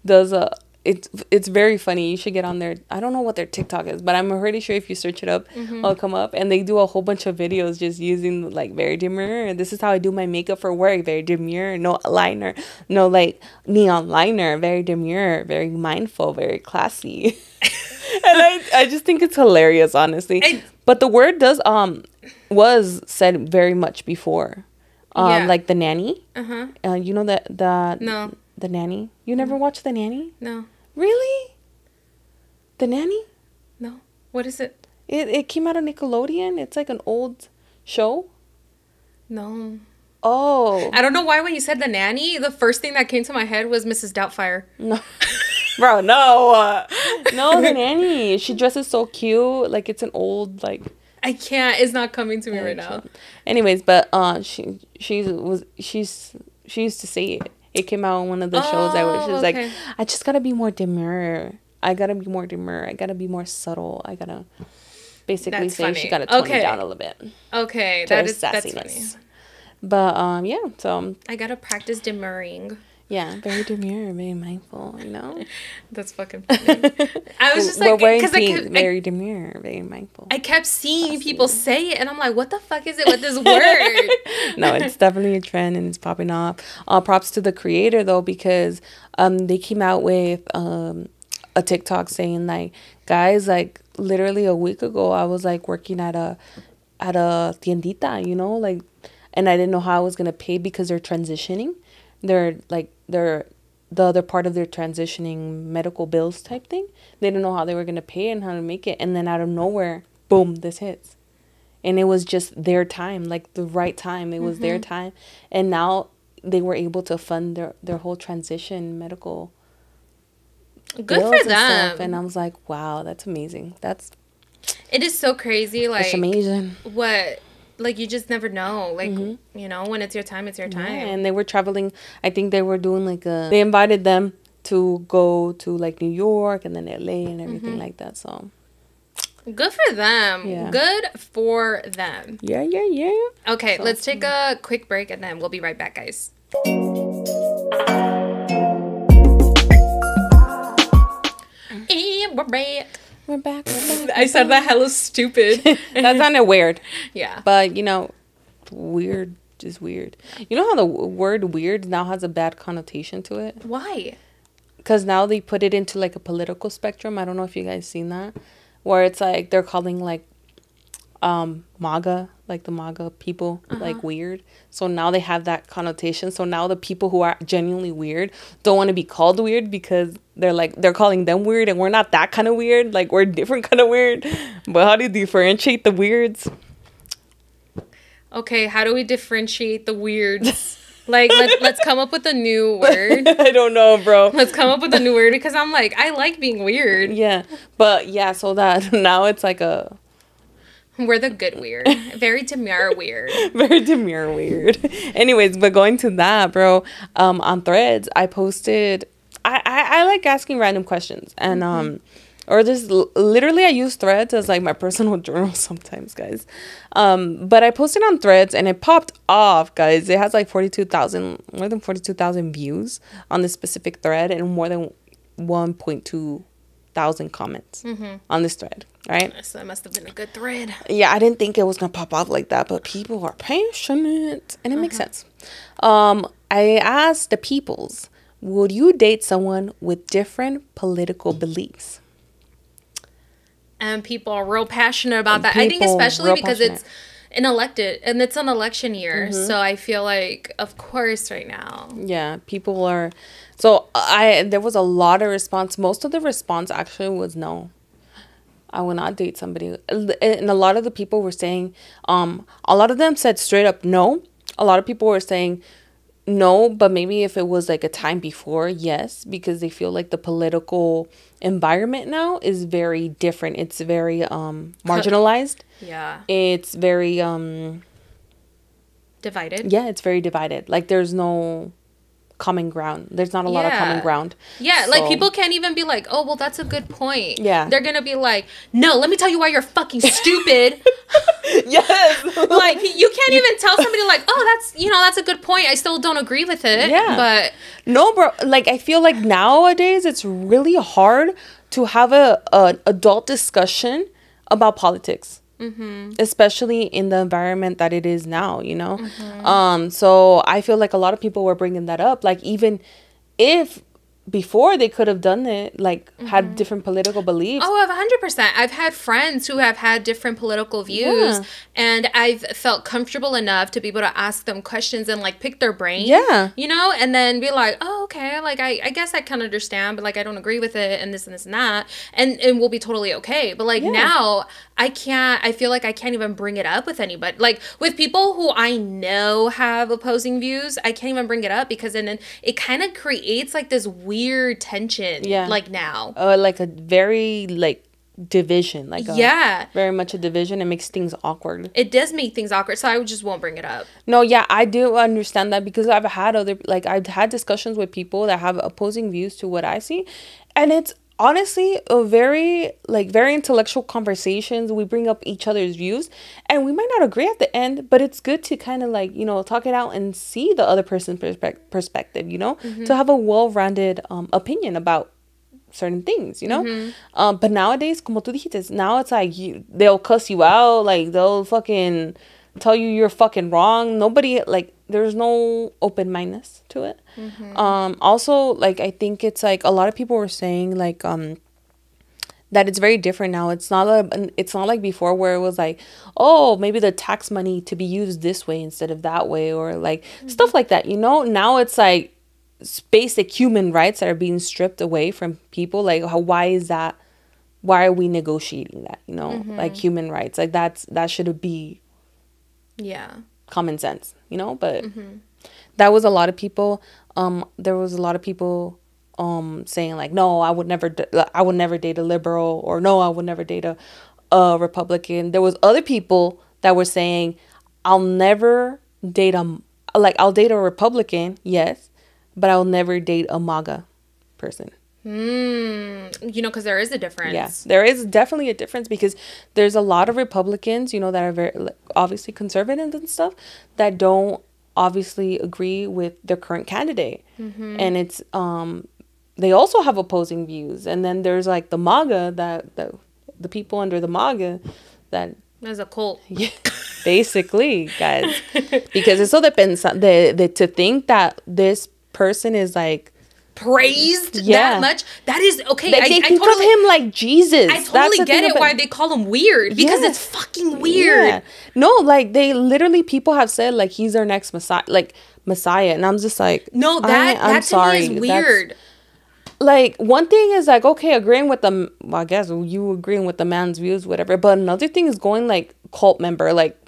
S2: does a it's very funny. You should get on there. I don't know what their TikTok is, but I'm pretty sure if you search it up, it'll come up. And they do a whole bunch of videos just using like very demure. And this is how I do my makeup for work. Very demure, no liner, no like neon liner. Very demure, very mindful, very classy. And I just think it's hilarious, honestly. But the word does was said very much before, like the nanny. You know that
S1: No.
S2: The Nanny. You never watched The Nanny?
S1: No.
S2: Really? The Nanny?
S1: No. What is it?
S2: It came out of Nickelodeon. It's like an old show.
S1: No.
S2: Oh.
S1: I don't know why when you said The Nanny, the first thing that came to my head was Mrs. Doubtfire.
S2: No. Bro, no. No, The Nanny. She dresses so cute. Like it's an old like.
S1: I can't. It's not coming to me right now.
S2: Anyways, but she used to say it. It came out on one of the shows that was just like, I just gotta be more demure. I gotta be more demure. I gotta be more subtle. I gotta basically she gotta tone it down a little bit.
S1: Okay, that's funny.
S2: But yeah, so
S1: I gotta practice demurring.
S2: Yeah, very demure, very mindful, you know?
S1: That's fucking funny. I was just like,
S2: because very demure, very mindful.
S1: I kept seeing people say it, and I'm like, what the fuck is it with this word?
S2: No, it's definitely a trend, and it's popping off. Props to the creator, though, because they came out with a TikTok saying, like, guys, like, literally a week ago, I was, like, working at a tiendita, you know? Like, and I didn't know how I was going to pay because they're transitioning. They're the other part of their transitioning medical bills type thing. They didn't know how they were going to pay and how to make it. And then out of nowhere, boom, this hits. And it was just their time, like the right time. It was their time. And now they were able to fund their whole transition medical
S1: good for them.
S2: And I was like, wow, that's amazing.
S1: It is so crazy. Like,
S2: it's amazing.
S1: Like, you just never know. Like, you know, when it's your time, it's your time.
S2: Yeah, and they were traveling. I think they were doing like they invited them to go to like New York and then LA and everything like that. So
S1: good for them.
S2: Yeah.
S1: Good for them.
S2: Yeah.
S1: Okay, so, let's take a quick break and then we'll be right back, guys. And we're back.
S2: We're back.
S1: I said that hella stupid.
S2: That sounded weird.
S1: Yeah.
S2: But, you know, weird is weird. You know how the word weird now has a bad connotation to it?
S1: Why?
S2: Because now they put it into, like, a political spectrum. I don't know if you guys seen that. Where it's, like, they're calling, like, MAGA, like the MAGA people, like weird. So now they have that connotation. So now the people who are genuinely weird don't want to be called weird because they're calling them weird and we're not that kind of weird. Like we're different kind of weird. But how do you differentiate the weirds?
S1: Okay, how do we differentiate the weirds? Like, let's come up with a new word.
S2: I don't know, bro.
S1: Let's come up with a new word because I'm like, I like being weird.
S2: Yeah, but yeah, so that now it's like
S1: we're the good weird. Very demure weird.
S2: Very demure weird. Anyways, but going to that, bro, on Threads, I posted, I like asking random questions. And, or just literally I use Threads as like my personal journal sometimes, guys. But I posted on Threads and it popped off, guys. It has like more than 42,000 views on this specific thread and more than 1.2 thousand comments on this thread, right?
S1: So that must have been a good thread.
S2: Yeah, I didn't think it was gonna pop off like that, but people are passionate and it makes sense. I asked the peoples, would you date someone with different political beliefs?
S1: And people are real passionate about that. I think especially because it's an election year. So I feel like, of course, right now. Yeah,
S2: people are. So there was a lot of response. Most of the response actually was no. I will not date somebody. And a lot of the people were saying, a lot of them said straight up no. A lot of people were saying no, but maybe if it was like a time before, yes, because they feel like the political environment now is very different. It's very marginalized.
S1: Yeah.
S2: It's very
S1: Divided.
S2: Yeah, it's very divided. Like, there's no common ground. There's not a lot of common ground.
S1: Yeah, like, people can't even be like, oh, well, that's a good point.
S2: Yeah.
S1: They're gonna be like, no, let me tell you why you're fucking stupid.
S2: Yes.
S1: Like, you can't even tell somebody, like, oh, that's a good point. I still don't agree with it.
S2: Yeah.
S1: But
S2: no, bro, like, I feel like nowadays it's really hard to have a adult discussion about politics. Mm-hmm. Especially in the environment that it is now, you know? Mm-hmm. So I feel like a lot of people were bringing that up. Like, even if before they could have done it, like, had different political beliefs.
S1: Oh, 100%. I've had friends who have had different political views, and I've felt comfortable enough to be able to ask them questions and, like, pick their brain.
S2: Yeah.
S1: You know, and then be like, oh, okay, like, I guess I can understand, but, like, I don't agree with it, and this and this and that, and we'll be totally okay. But, like, now, I feel like I can't even bring it up with anybody. Like, with people who I know have opposing views, I can't even bring it up, because then it kind of creates, like, this weird tension. Yeah. Like, now.
S2: Like a very, like, division. Like, very much a division. It makes things awkward.
S1: It does make things awkward, so I just won't bring it up.
S2: No, yeah, I do understand that, because I've had discussions with people that have opposing views to what I see, and it's honestly a very intellectual conversations. We bring up each other's views, and we might not agree at the end, but it's good to kind of, like, you know, talk it out and see the other person's perspective, you know, to have a well-rounded opinion about certain things, you know. But nowadays, como tú dijiste, now it's like they'll cuss you out, like, they'll fucking tell you you're fucking wrong. Nobody, like, there's no open-mindedness to it. Also, like, I think it's like a lot of people were saying, like, that it's very different now. It's not like before, where it was like, oh, maybe the tax money to be used this way instead of that way, or like stuff like that, you know. Now it's like basic human rights that are being stripped away from people. Like, why is that? Why are we negotiating that, you know? Like, human rights, like, that should be common sense, you know. But that was a lot of people. There was a lot of people saying, like, no, I would never date a liberal, or no, I would never date a Republican. There was other people that were saying, I'll never date I'll date a Republican, yes, but I'll never date a MAGA person.
S1: You know, because there is a difference.
S2: Yes, there is definitely a difference, because there's a lot of Republicans, you know, that are very, like, obviously conservative and stuff, that don't obviously agree with their current candidate. And it's they also have opposing views. And then there's, like, the MAGA, that the people under the MAGA that
S1: there's a cult.
S2: Yeah, basically, guys, because eso depends to think that this person is, like,
S1: praised that much, that is okay.
S2: They think of him like Jesus.
S1: I totally get it why they call him weird, because it's fucking weird.
S2: Yeah. No, like, they literally, people have said, like, he's their next Messiah, and I'm just like,
S1: no, that to me is weird.
S2: Like, one thing is, like, okay, agreeing with them, well, I guess you agreeing with the man's views, whatever, but another thing is going, like, cult member, like,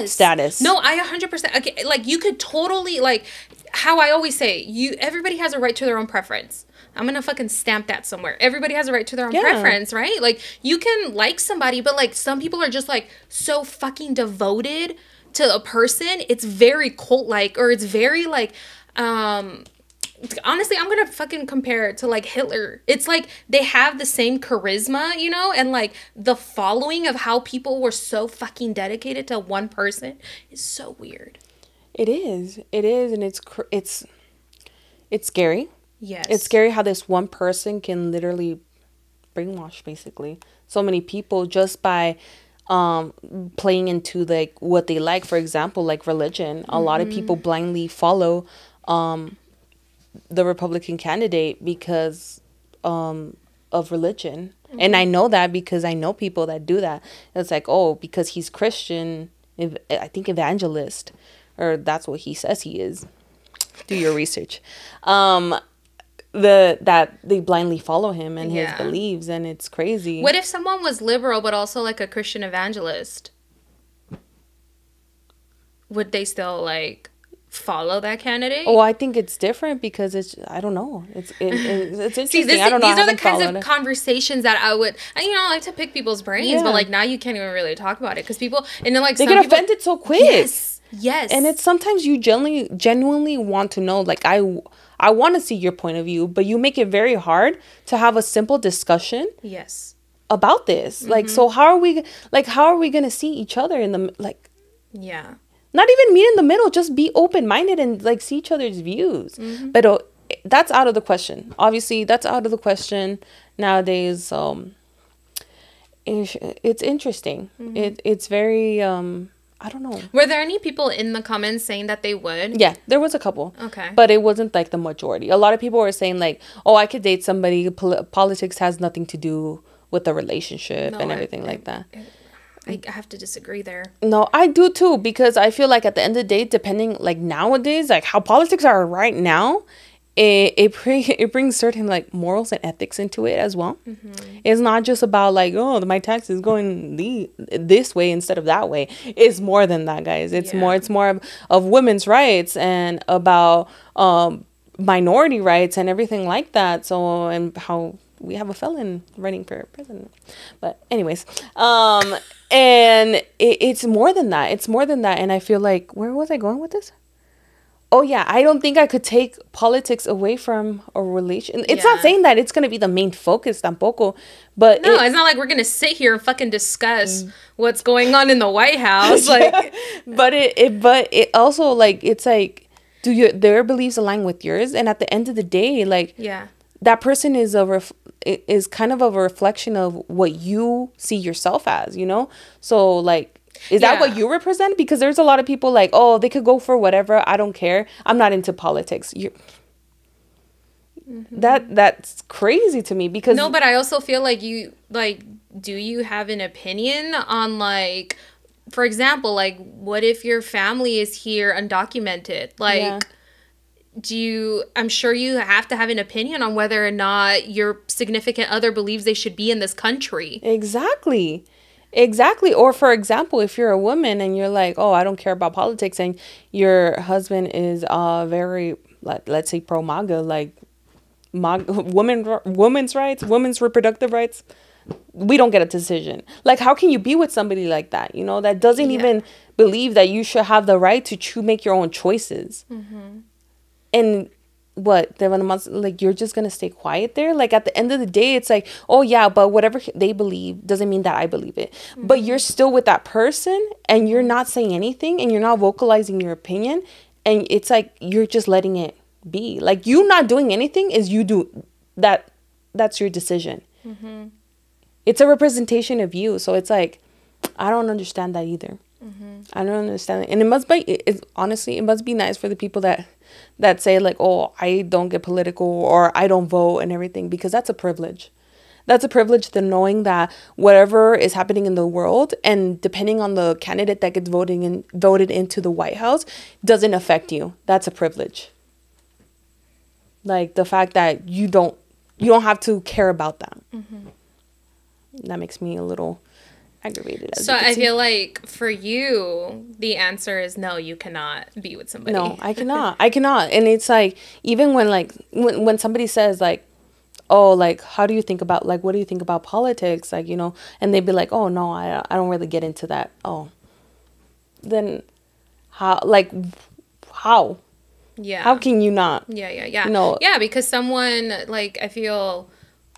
S2: status.
S1: No, I 100%, okay, like, you could totally, like, how I always say, everybody has a right to their own preference. I'm gonna fucking stamp that somewhere. Everybody has a right to their own preference, right? Like, you can like somebody, but, like, some people are just, like, so fucking devoted to a person. It's very cult-like, or it's very, like, honestly, I'm gonna fucking compare it to, like, Hitler. It's like they have the same charisma, you know, and, like, the following of how people were so fucking dedicated to one person is so weird.
S2: It is, and it's scary.
S1: Yes,
S2: it's scary how this one person can literally brainwash basically so many people just by playing into, like, what they like. For example, like, religion. A lot of people blindly follow the Republican candidate because of religion. And I know that because I know people that do that. It's like, oh, because he's Christian, I think evangelist, or that's what he says he is. Do your research. That they blindly follow him and his beliefs, and it's crazy.
S1: What if someone was liberal but also, like, a Christian evangelist? Would they still, like, follow that candidate?
S2: Oh, I think it's different, because I don't know. It's interesting. See, I don't know.
S1: These are the kinds of conversations that I would, you know, I like to pick people's brains, but, like, now you can't even really talk about it, because people, and then, like,
S2: they get offended so quick.
S1: Yes.
S2: And it's sometimes you genuinely want to know, like, I want to see your point of view, but you make it very hard to have a simple discussion.
S1: Yes.
S2: About this. Like, so how are we going to see each other in the, like,
S1: yeah.
S2: Not even meet in the middle, just be open-minded and, like, see each other's views. But that's out of the question. Obviously, that's out of the question nowadays. It's interesting. It's very, I don't know.
S1: Were there any people in the comments saying that they would?
S2: Yeah, there was a couple.
S1: Okay.
S2: But it wasn't, like, the majority. A lot of people were saying, like, oh, I could date somebody. Politics has nothing to do with the relationship and everything like that.
S1: I have to disagree there.
S2: No, I do too, because I feel like at the end of the day, depending, like, nowadays, like how politics are right now, it brings certain, like, morals and ethics into it as well. It's not just about, like, oh, my tax is going this way instead of that way. It's more than that, guys. It's more of women's rights and about minority rights and everything like that. So, and how we have a felon running for president. But anyways, and it's more than that. It's more than that. And I feel like, where was I going with this? Oh, yeah. I don't think I could take politics away from a relation. It's not saying that it's going to be the main focus tampoco. But
S1: no, it's not like we're going to sit here and fucking discuss what's going on in the White House. Like,
S2: but it also, like, it's like, their beliefs align with yours? And at the end of the day, like, that person is is kind of a reflection of what you see yourself as, you know? So, like, is that what you represent? Because there's a lot of people like, oh, they could go for whatever. I don't care. I'm not into politics. That's crazy to me because...
S1: No, but I also feel like do you have an opinion on, like, for example, like, what if your family is here undocumented? Like... I'm sure you have to have an opinion on whether or not your significant other believes they should be in this country.
S2: Exactly. Or for example, if you're a woman and you're like, oh, I don't care about politics, and your husband is very, let's say, pro MAGA, like women's rights, women's reproductive rights, we don't get a decision. Like, how can you be with somebody like that, you know, that doesn't even believe that you should have the right to make your own choices? And what, like, you're just gonna stay quiet there? Like, at the end of the day, it's like, oh yeah, but whatever they believe doesn't mean that I believe it. But you're still with that person and you're not saying anything and you're not vocalizing your opinion, and it's like you're just letting it be. Like, you not doing anything is you do that. That's your decision. It's a representation of you. So it's like, I don't understand that either. I don't understand it. And it must be, honestly, it must be nice for the people that say, like, oh, I don't get political or I don't vote and everything, because that's a privilege. That's a privilege, to knowing that whatever is happening in the world, and depending on the candidate that gets voted into the White House, doesn't affect you. That's a privilege. Like, the fact that you don't have to care about that. That makes me a little aggravated.
S1: So I feel like for you, the answer is no, you cannot be with somebody.
S2: No, I cannot. And it's like, even when somebody says, like, oh, like, how do you think about, like, what do you think about politics? Like, you know, and they'd be like, oh, no, I don't really get into that. Oh, then how, like, how?
S1: Yeah.
S2: How can you not?
S1: Yeah.
S2: You know,
S1: yeah, because someone, like, I feel...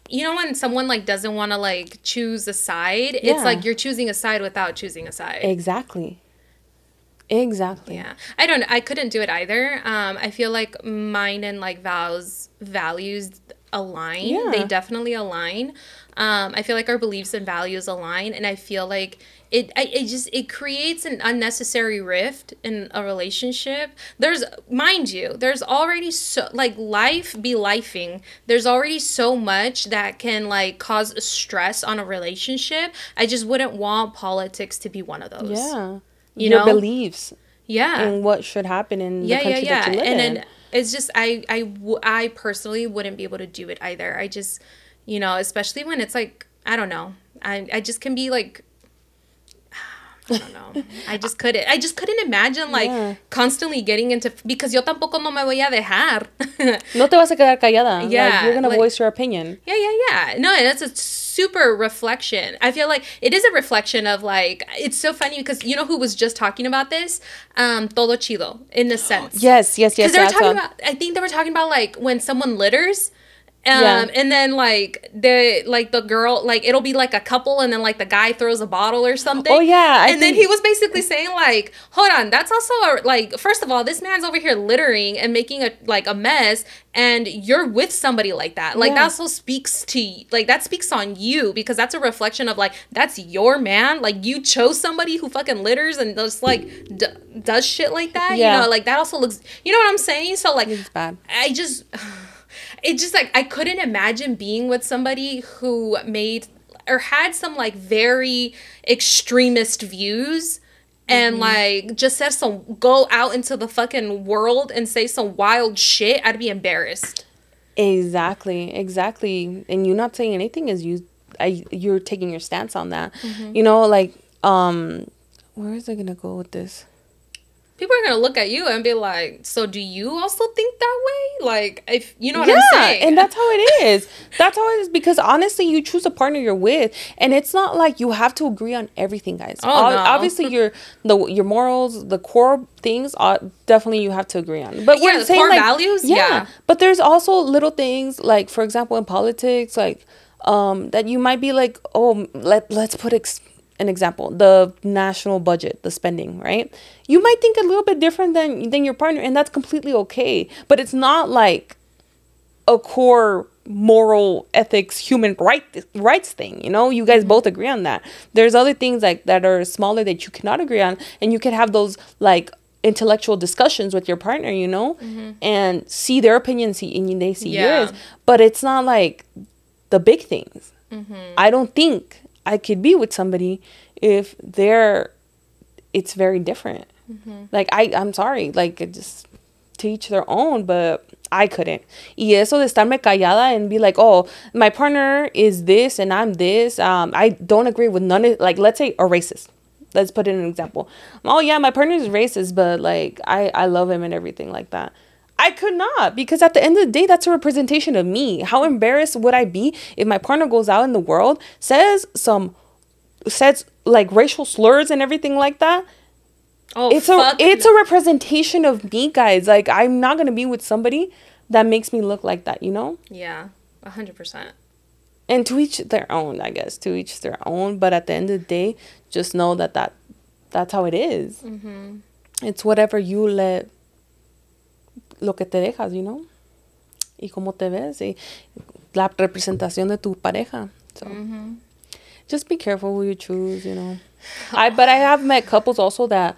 S1: You know, when someone, like, doesn't want to, like, choose a side, it's like you're choosing a side without choosing a side.
S2: Exactly.
S1: Yeah. I couldn't do it either. I feel like mine and, like, values align. Yeah. They definitely align. I feel like our beliefs and values align, and I feel like it creates an unnecessary rift in a relationship. Mind you, there's already so, like, life be lifing. There's already so much that can, like, cause stress on a relationship. I just wouldn't want politics to be one of those.
S2: Yeah.
S1: Your
S2: beliefs.
S1: Yeah.
S2: And what should happen in the country that you live in.
S1: And it's just, I personally wouldn't be able to do it either. I just, you know, especially when it's like, I don't know. I just can be like, I don't know. I just couldn't imagine like constantly getting into, because yo tampoco no me voy a dejar.
S2: No te vas a quedar callada.
S1: Yeah.
S2: Like, you're going to voice your opinion.
S1: Yeah. No, that's a super reflection. I feel like it is a reflection of like, it's so funny because you know who was just talking about this? Todo chido, in a sense.
S2: Yes.
S1: Because they were talking about, I think they were talking about like when someone litters. And then like the girl, like it'll be like a couple and then like the guy throws a bottle or something.
S2: Oh yeah.
S1: And then he was basically saying like, hold on, that's also like, first of all, this man's over here littering and making a mess, and you're with somebody like that. Like that also speaks to, like, that speaks on you, because that's a reflection of like, that's your man. Like you chose somebody who fucking litters and just like does shit like that. You know, like that also looks, you know what I'm saying? So like,
S2: it's bad.
S1: It's just like, I couldn't imagine being with somebody who made or had some like very extremist views and like just says go out into the fucking world and say some wild shit. I'd be embarrassed.
S2: Exactly. And you not saying anything is you're taking your stance on that. You know, like, where is I gonna go with this?
S1: People are gonna look at you and be like, so do you also think that way? Like, if you know what I'm saying.
S2: And that's how it is. Because honestly, you choose a partner you're with, and it's not like you have to agree on everything, guys.
S1: No.
S2: Obviously, your morals, the core things, definitely you have to agree on. But we're
S1: the
S2: saying
S1: core
S2: like,
S1: values. Yeah.
S2: But there's also little things, like for example in politics, like that you might be like, oh, let's put an example, the national budget, the spending, right? You might think a little bit different than your partner, and that's completely okay. But it's not like a core moral ethics, human rights thing, you know? You guys both agree on that. There's other things like that are smaller that you cannot agree on, and you can have those like intellectual discussions with your partner, you know, and see their opinion, and they see yours. But it's not like the big things. I don't think I could be with somebody if it's very different. Like I'm sorry, like it just to each their own, but I couldn't. Y eso de estarme callada and be like, oh, my partner is this and I'm this. I don't agree with none of, like, let's say a racist. Let's put in an example. Oh yeah, my partner is racist, but like I love him and everything like that. I could not, because at the end of the day, that's a representation of me. How embarrassed would I be if my partner goes out in the world, says like racial slurs and everything like that? Oh, it's a representation of me, guys. Like, I'm not gonna be with somebody that makes me look like that, you know?
S1: Yeah, 100%.
S2: And to each their own, I guess. To each their own. But at the end of the day, just know that's how it is. It's whatever you let. Lo que te dejas, you know? Y cómo te ves. Y la representación de tu pareja. So, just be careful who you choose, you know? But I have met couples also that,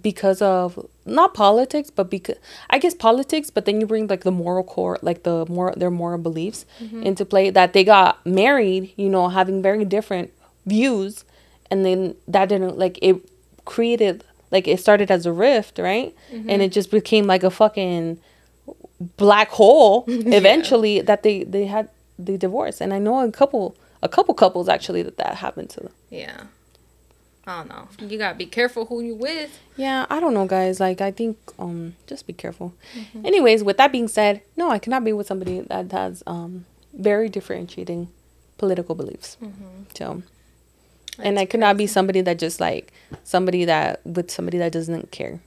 S2: because of, not politics, but because, I guess politics, but then you bring like the moral core, like their moral beliefs into play, that they got married, you know, having very different views. And then that didn't, like, it created, like, it started as a rift, right? And it just became like a fucking black hole eventually that they divorced. And I know a couple couples actually that happened to them.
S1: Yeah. I don't know. You gotta be careful who you with.
S2: Yeah, I don't know, guys. Like, I think just be careful. Anyways, with that being said, no, I cannot be with somebody that has very differentiating political beliefs. So. That's and I could not be somebody that just like somebody that doesn't care.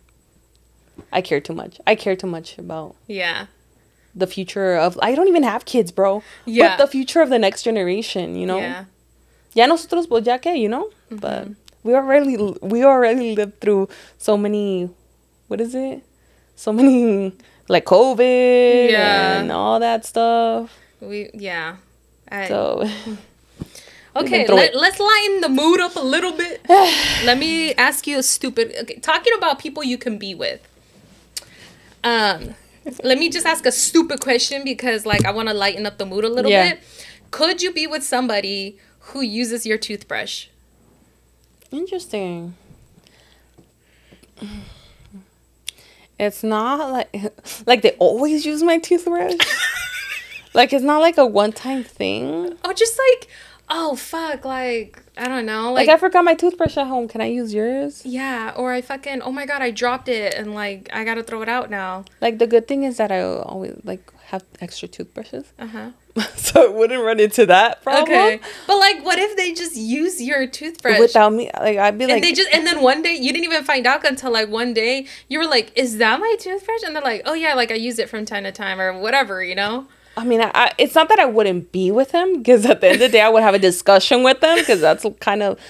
S2: I care too much. I care too much about the future of, I don't even have kids, bro. But the future of the next generation, you know. Ya nosotros pues ya que, you know. But we already lived through so many, what is it? So many, like, COVID and all that stuff. So.
S1: Okay, let's lighten the mood up a little bit. Let me ask you talking about people you can be with. Let me just ask a stupid question because, like, I want to lighten up the mood a little bit. Could you be with somebody who uses your toothbrush?
S2: Interesting. It's not like they always use my toothbrush. Like, it's not like a one-time thing.
S1: Oh, just like, oh fuck, like I don't know,
S2: like I forgot my toothbrush at home. Can I use yours?
S1: Yeah, or I fucking, oh my god, I dropped it and like I gotta throw it out now.
S2: Like the good thing is that I always like have extra toothbrushes.
S1: So
S2: it wouldn't run into that problem.
S1: Okay, but like, what if they just use your toothbrush
S2: without me? Like I'd be like,
S1: and then one day you didn't even find out until like one day you were like, "Is that my toothbrush?" And they're like, "Oh yeah, like I use it from time to time or whatever," you know.
S2: I mean, it's not that I wouldn't be with him, because at the end of the day I would have a discussion with them, because that's kind of,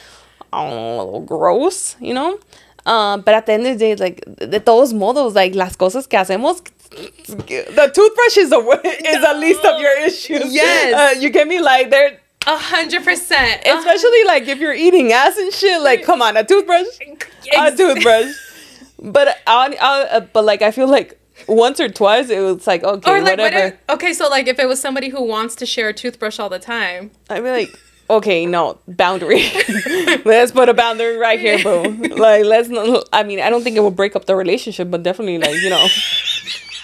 S2: I don't know, a little gross, you know. But at the end of the day, like de todos modos, like las cosas que hacemos. The toothbrush is the least of your issues.
S1: Yes.
S2: You get me? Like, they're
S1: 100%.
S2: Especially, like, if you're eating ass and shit. Like, come on, a toothbrush? A toothbrush. But, but like, I feel like once or twice, it was like, okay, or like, whatever.
S1: Okay, so, like, if it was somebody who wants to share a toothbrush all the time.
S2: I'd be like... Okay, no, boundary. Let's put a boundary right here, boo. Like, let's not... I mean, I don't think it will break up the relationship, but definitely, like, you know...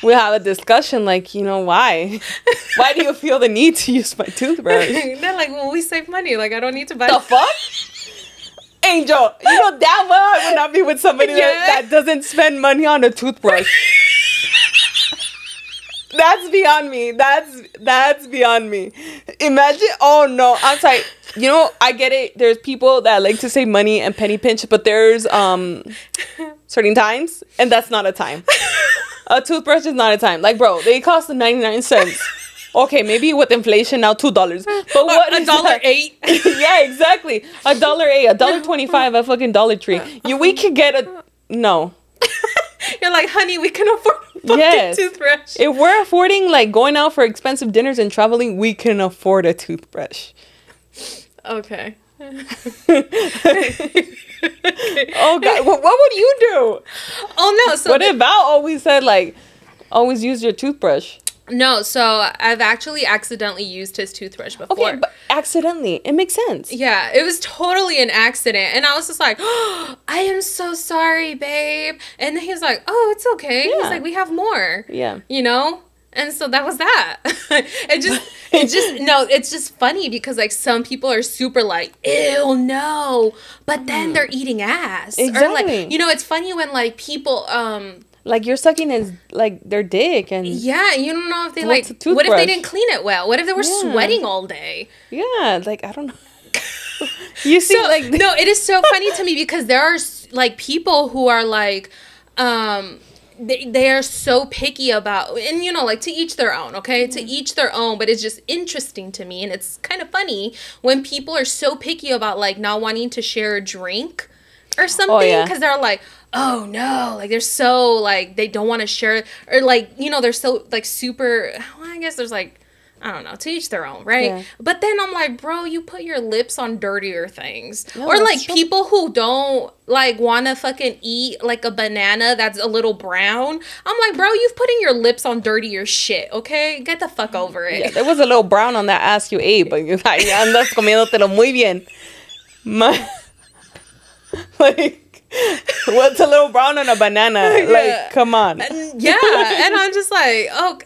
S2: We'll have a discussion, like, you know, why? Why do you feel the need to use my toothbrush?
S1: They're like, well, we save money. Like, I don't need to buy...
S2: The fuck? Angel, you know damn well I would not be with somebody that doesn't spend money on a toothbrush. That's beyond me. That's beyond me. Imagine... Oh, no. I'm sorry. You know, I get it. There's people that like to save money and penny pinch, but there's certain times, and that's not a time. A toothbrush is not a time. Like, bro, they cost 99 cents. Okay, maybe with inflation now $2. But what is
S1: $1.08?
S2: Yeah, exactly. $1.08, $1.25 at fucking Dollar Tree. We could get a no.
S1: You're like, honey, we can afford a fucking toothbrush.
S2: If we're affording like going out for expensive dinners and traveling, we can afford a toothbrush.
S1: Okay.
S2: Oh god, what would you do?
S1: Oh no, so
S2: what if Val always said like always use your toothbrush?
S1: No, so I've actually accidentally used his toothbrush before.
S2: Okay, but accidentally, it makes sense.
S1: Yeah, it was totally an accident, and I was just like, oh, I am so sorry, babe. And then he was like, oh, it's okay. Yeah. He's like, we have more.
S2: Yeah,
S1: you know. And so that was that. It's just funny because like some people are super like, ew, no, but then they're eating ass.
S2: Exactly.
S1: Or like, you know, it's funny when like people,
S2: like you're sucking his like their dick and
S1: yeah, you don't know if they like. What if they didn't clean it well? What if they were sweating all day?
S2: Yeah, like I don't know. You see,
S1: so, like no, it is so funny to me because there are like people who are like, they are so picky about, and you know, like to each their own, okay? To each their own, but it's just interesting to me, and it's kind of funny when people are so picky about like not wanting to share a drink or something because they're like, oh no, like they're so like they don't want to share, or like, you know, they're so like super, well, I guess there's like, I don't know, to each their own, right? Yeah. But then I'm like, bro, you put your lips on dirtier things. No, or like people who don't like want to fucking eat like a banana that's a little brown. I'm like, bro, you've putting your lips on dirtier shit, okay? Get the fuck over it.
S2: Yeah, there was a little brown on that ass you ate, but you andas comiéndotelo muy bien. Like, what's a little brown on a banana? Like, come on.
S1: Yeah, and I'm just like, oh.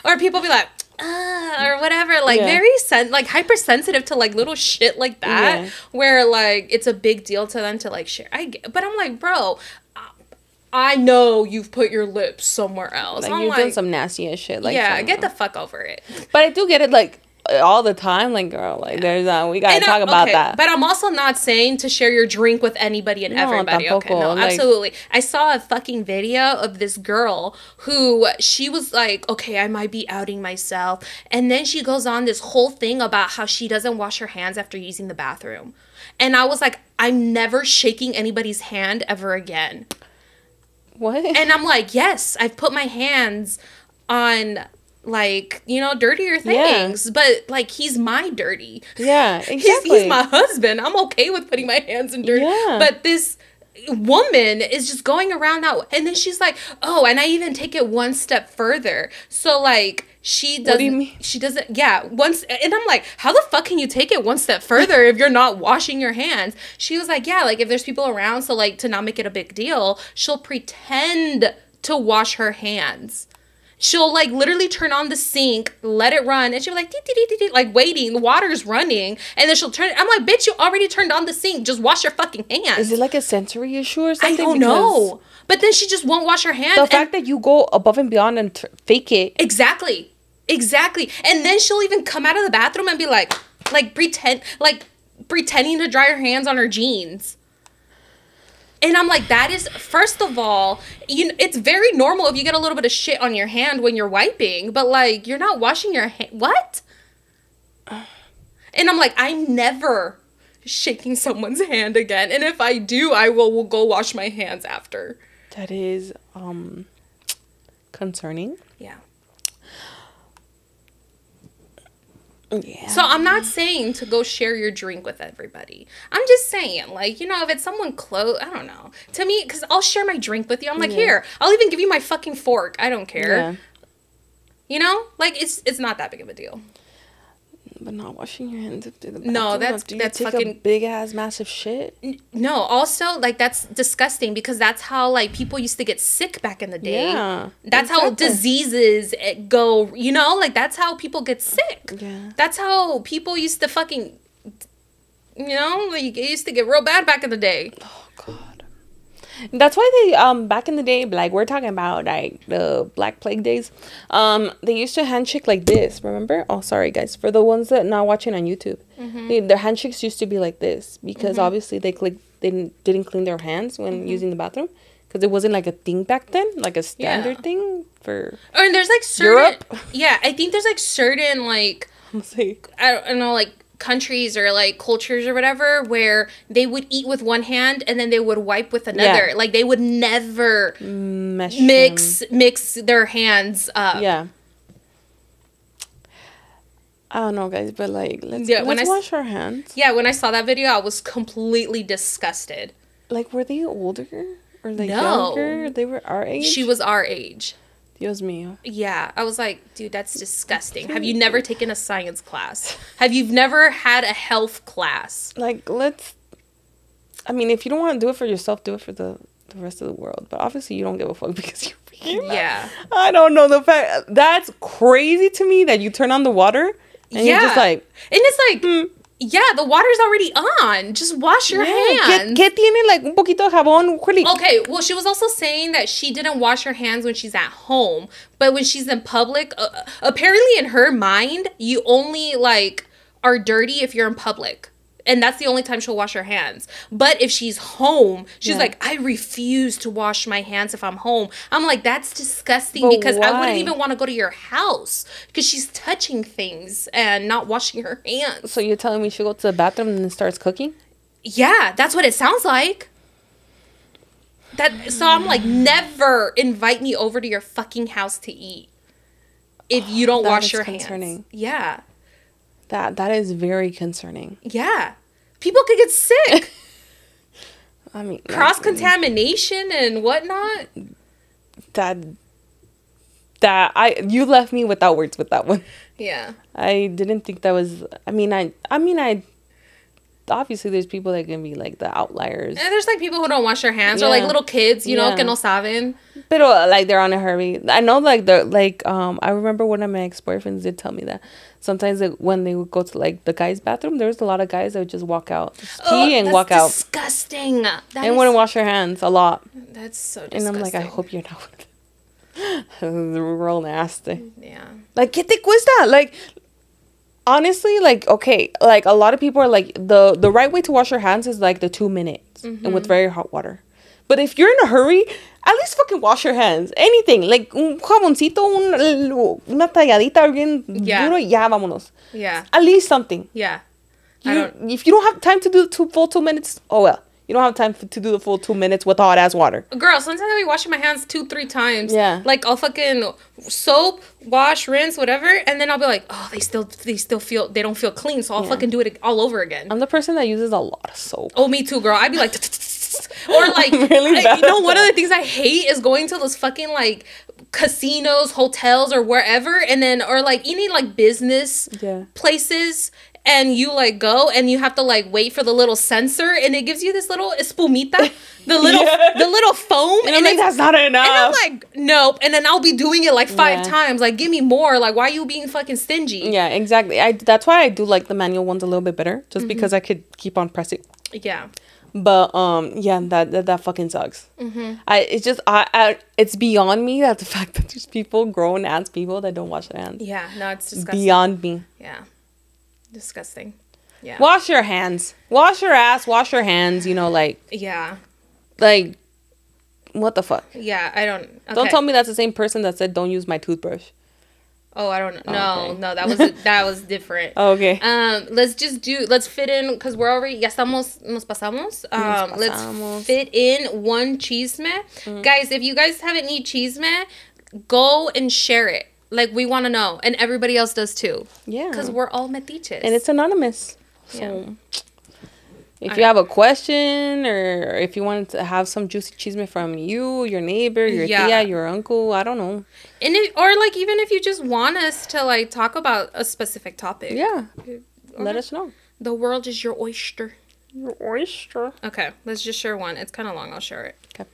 S1: Or people be like, or whatever, like very like hypersensitive to like little shit like that, where like it's a big deal to them to like share. But I'm like, bro, I know you've put your lips somewhere else.
S2: Like, you've done some nasty ass shit. Like,
S1: get the fuck over it.
S2: But I do get it, like all the time, like girl, like there's we gotta talk about that.
S1: But I'm also not saying to share your drink with anybody and everybody. Tampoco. Okay, no, like, absolutely. I saw a fucking video of this girl who she was like, okay, I might be outing myself, and then she goes on this whole thing about how she doesn't wash her hands after using the bathroom, and I was like, I'm never shaking anybody's hand ever again.
S2: What?
S1: And I'm like, yes, I've put my hands on, like, you know, dirtier things, but like he's my dirty.
S2: Yeah, exactly.
S1: He's my husband. I'm okay with putting my hands in dirt. Yeah. But this woman is just going around that, and then she's like, oh, and I even take it one step further. So like she doesn't. What do you mean? She doesn't. Yeah, once, and I'm like, how the fuck can you take it one step further if you're not washing your hands? She was like, yeah, like if there's people around, so like to not make it a big deal, she'll pretend to wash her hands. She'll like literally turn on the sink, let it run, and she'll be like, dee, dee, dee, dee, dee, like waiting. The water's running, and then she'll turn. I'm like, bitch, you already turned on the sink. Just wash your fucking hands.
S2: Is it like a sensory issue or something?
S1: I don't know. But then she just won't wash her hands.
S2: The fact that you go above and beyond and fake it.
S1: Exactly. And then she'll even come out of the bathroom and be like pretending to dry her hands on her jeans. And I'm like, that is, first of all, it's very normal if you get a little bit of shit on your hand when you're wiping, but like, you're not washing your hand. What? And I'm like, I'm never shaking someone's hand again. And if I do, I will go wash my hands after.
S2: That is concerning.
S1: Yeah.
S2: Yeah.
S1: So I'm not saying to go share your drink with everybody. I'm just saying, like, if it's someone close, I don't know. To me, because I'll share my drink with you. I'm like, here, I'll even give you my fucking fork. I don't care. Yeah. Like, it's not that big of a deal.
S2: But not washing your hands after the bathroom.
S1: No, that's fucking
S2: a big ass massive shit.
S1: No, also like that's disgusting because that's how like people used to get sick back in the day. Yeah, that's how diseases go. Like that's how people get sick.
S2: Yeah,
S1: that's how people used to fucking. Like it used to get real bad back in the day.
S2: Oh God. That's why they back in the day, like we're talking about like the Black Plague days, they used to handshake like this, remember? Oh, sorry guys, for the ones that not watching on YouTube, their handshakes used to be like this because obviously they didn't clean their hands when using the bathroom because it wasn't like a thing back then, like a standard thing for.
S1: Oh, and there's like certain Europe. Yeah, I think there's like certain like I don't know like countries or like cultures or whatever where they would eat with one hand and then they would wipe with another. Like they would never mix their hands up.
S2: Yeah. I don't know, guys, but like let's wash our hands.
S1: Yeah, when I saw that video, I was completely disgusted.
S2: Like, were they older or like younger? They were our age.
S1: She was our age.
S2: Dios mío.
S1: Yeah, I was like, dude, that's disgusting. Have you never taken a science class? Have you never had a health class?
S2: Like, I mean, if you don't want to do it for yourself, do it for the rest of the world. But obviously, you don't give a fuck because you're freaking.
S1: Yeah.
S2: I don't know the fact. That's crazy to me that you turn on the water and you're just like.
S1: And it's like. Yeah, the water's already on. Just wash your hands.
S2: ¿Qué tiene like un poquito de jabón?
S1: Okay, well, she was also saying that she didn't wash her hands when she's at home. But when she's in public, apparently in her mind, you only like are dirty if you're in public. And that's the only time she'll wash her hands. But if she's home, she's like, I refuse to wash my hands if I'm home. I'm like, that's disgusting because I wouldn't even want to go to your house because she's touching things and not washing her hands.
S2: So you're telling me she goes to the bathroom and then starts cooking?
S1: Yeah, that's what it sounds like. So I'm like, never invite me over to your fucking house to eat if you don't wash your hands. Yeah.
S2: That is very concerning.
S1: Yeah. People could get sick.
S2: I mean,
S1: cross-contamination and whatnot.
S2: You left me without words with that one.
S1: Yeah.
S2: I didn't think that was, I mean, obviously there's people that can be like the outliers.
S1: And there's like people who don't wash their hands or like little kids, you know, que no saben.
S2: Pero like they're on a hurry. I know I remember one of my ex-boyfriends did tell me that sometimes when they would go to like the guys' bathroom, there was a lot of guys that would just walk out, just pee and walk out.
S1: Disgusting.
S2: And wouldn't wash their hands a lot.
S1: That's so disgusting.
S2: And I'm like, I hope you're not with real nasty.
S1: Yeah.
S2: Like, ¿qué te cuesta? Like, honestly, like, okay, like a lot of people are like the right way to wash your hands is like the 2 minutes and with very hot water. But if you're in a hurry, at least fucking wash your hands. Anything. Like un jaboncito, una talladita bien duro, ya vámonos.
S1: Yeah.
S2: At least something.
S1: Yeah.
S2: If you don't have time to do the full 2 minutes, oh well. You don't have time to do the full 2 minutes with hot ass water.
S1: Girl, sometimes I be washing my hands 2-3 times.
S2: Yeah.
S1: Like I'll fucking soap, wash, rinse, whatever, and then I'll be like, oh, they don't feel clean, so I'll fucking do it all over again.
S2: I'm the person that uses a lot of soap.
S1: Oh, me too, girl. I'd be like, or like,
S2: really bad.
S1: You know, one of the things I hate is going to those fucking like casinos, hotels, or wherever, and then or like any like business places. and you like go and you have to like wait for the little sensor, and it gives you this little espumita, the little foam,
S2: and like, that's not enough.
S1: And I'm like, nope. And then I'll be doing it like 5 times. Like, give me more. Like, why are you being fucking stingy?
S2: Yeah, exactly. That's why I do like the manual ones a little bit better, just because I could keep on pressing.
S1: Yeah.
S2: But yeah, that fucking sucks. It's just it's beyond me that the fact that there's people, grown ass people, that don't wash their hands.
S1: Yeah, no, it's disgusting.
S2: Beyond me.
S1: Yeah, disgusting. Yeah.
S2: Wash your hands. Wash your ass. Wash your hands. You know, like.
S1: Yeah.
S2: Like, what the fuck?
S1: Yeah, I don't. Okay.
S2: Don't tell me that's the same person that said don't use my toothbrush.
S1: Oh, I don't know.
S2: Oh, okay.
S1: No, that was different.
S2: Oh, okay.
S1: Let's fit in, because we're already, ya estamos, nos pasamos. Let's fit in one chisme. Guys, if you guys haven't eaten chisme, go and share it. Like, we want to know. And everybody else does too. Yeah. Because we're all metiches.
S2: And it's anonymous. So, if you have a question, or if you wanted to have some juicy chisme from you, your neighbor, your tia, your uncle, I don't know.
S1: And or like, even if you just want us to like talk about a specific topic.
S2: Yeah. Let us know.
S1: The world is your oyster.
S2: Your oyster.
S1: Okay, let's just share one. It's kind of long. I'll share it.
S2: Okay.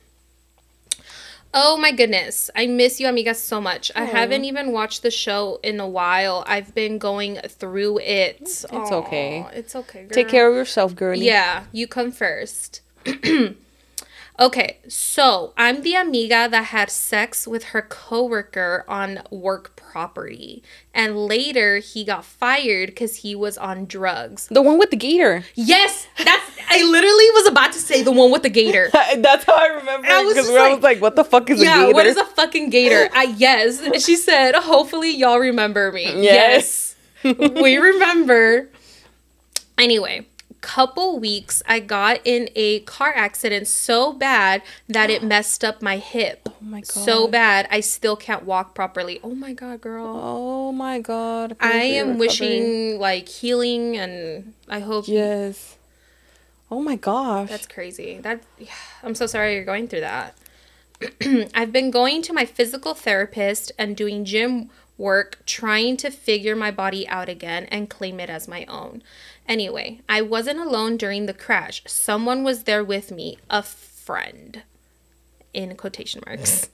S1: Oh my goodness. I miss you, amigas, so much. I haven't even watched the show in a while. I've been going through it. It's
S2: okay.
S1: It's okay, girl.
S2: Take care of yourself, girlie.
S1: Yeah, you come first. Okay, so I'm the amiga that had sex with her coworker on work property. And later, he got fired because he was on drugs.
S2: The one with the gator.
S1: Yes! I literally was about to say the one with the gator.
S2: That's how I remember it. Because I was like, what the fuck is a gator?
S1: Yeah, what is a fucking gator? Yes. She said, hopefully y'all remember me. Yes. We remember. Anyway. Couple weeks, I got in a car accident so bad that it messed up my hip. Oh my god. So bad, I still can't walk properly. Oh my god, girl.
S2: Oh my god.
S1: I am wishing like healing, and I hope.
S2: Yes. Oh my gosh.
S1: That's crazy. I'm so sorry you're going through that. I've been going to my physical therapist and doing gym work, trying to figure my body out again and claim it as my own. Anyway, I wasn't alone during the crash. Someone was there with me, a friend, in quotation marks.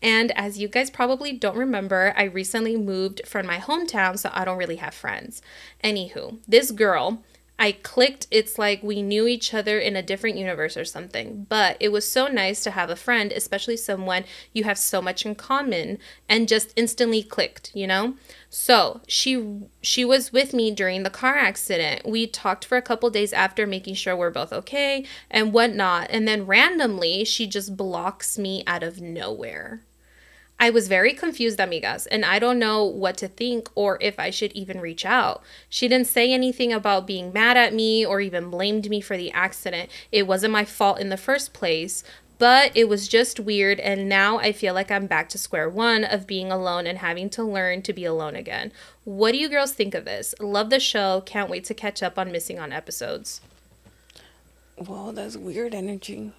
S1: And as you guys probably don't remember, I recently moved from my hometown, so I don't really have friends. Anywho, this girl, I clicked. It's like we knew each other in a different universe or something. But it was so nice to have a friend, especially someone you have so much in common, and just instantly clicked, you know? So she was with me during the car accident. We talked for a couple days after, making sure we're both okay and whatnot. And then randomly, she just blocks me out of nowhere. I was very confused, amigas, and I don't know what to think or if I should even reach out. She didn't say anything about being mad at me or even blamed me for the accident. It wasn't my fault in the first place, but it was just weird, and now I feel like I'm back to square one of being alone and having to learn to be alone again. What do you girls think of this? Love the show. Can't wait to catch up on missing on episodes.
S2: Well, that's weird energy.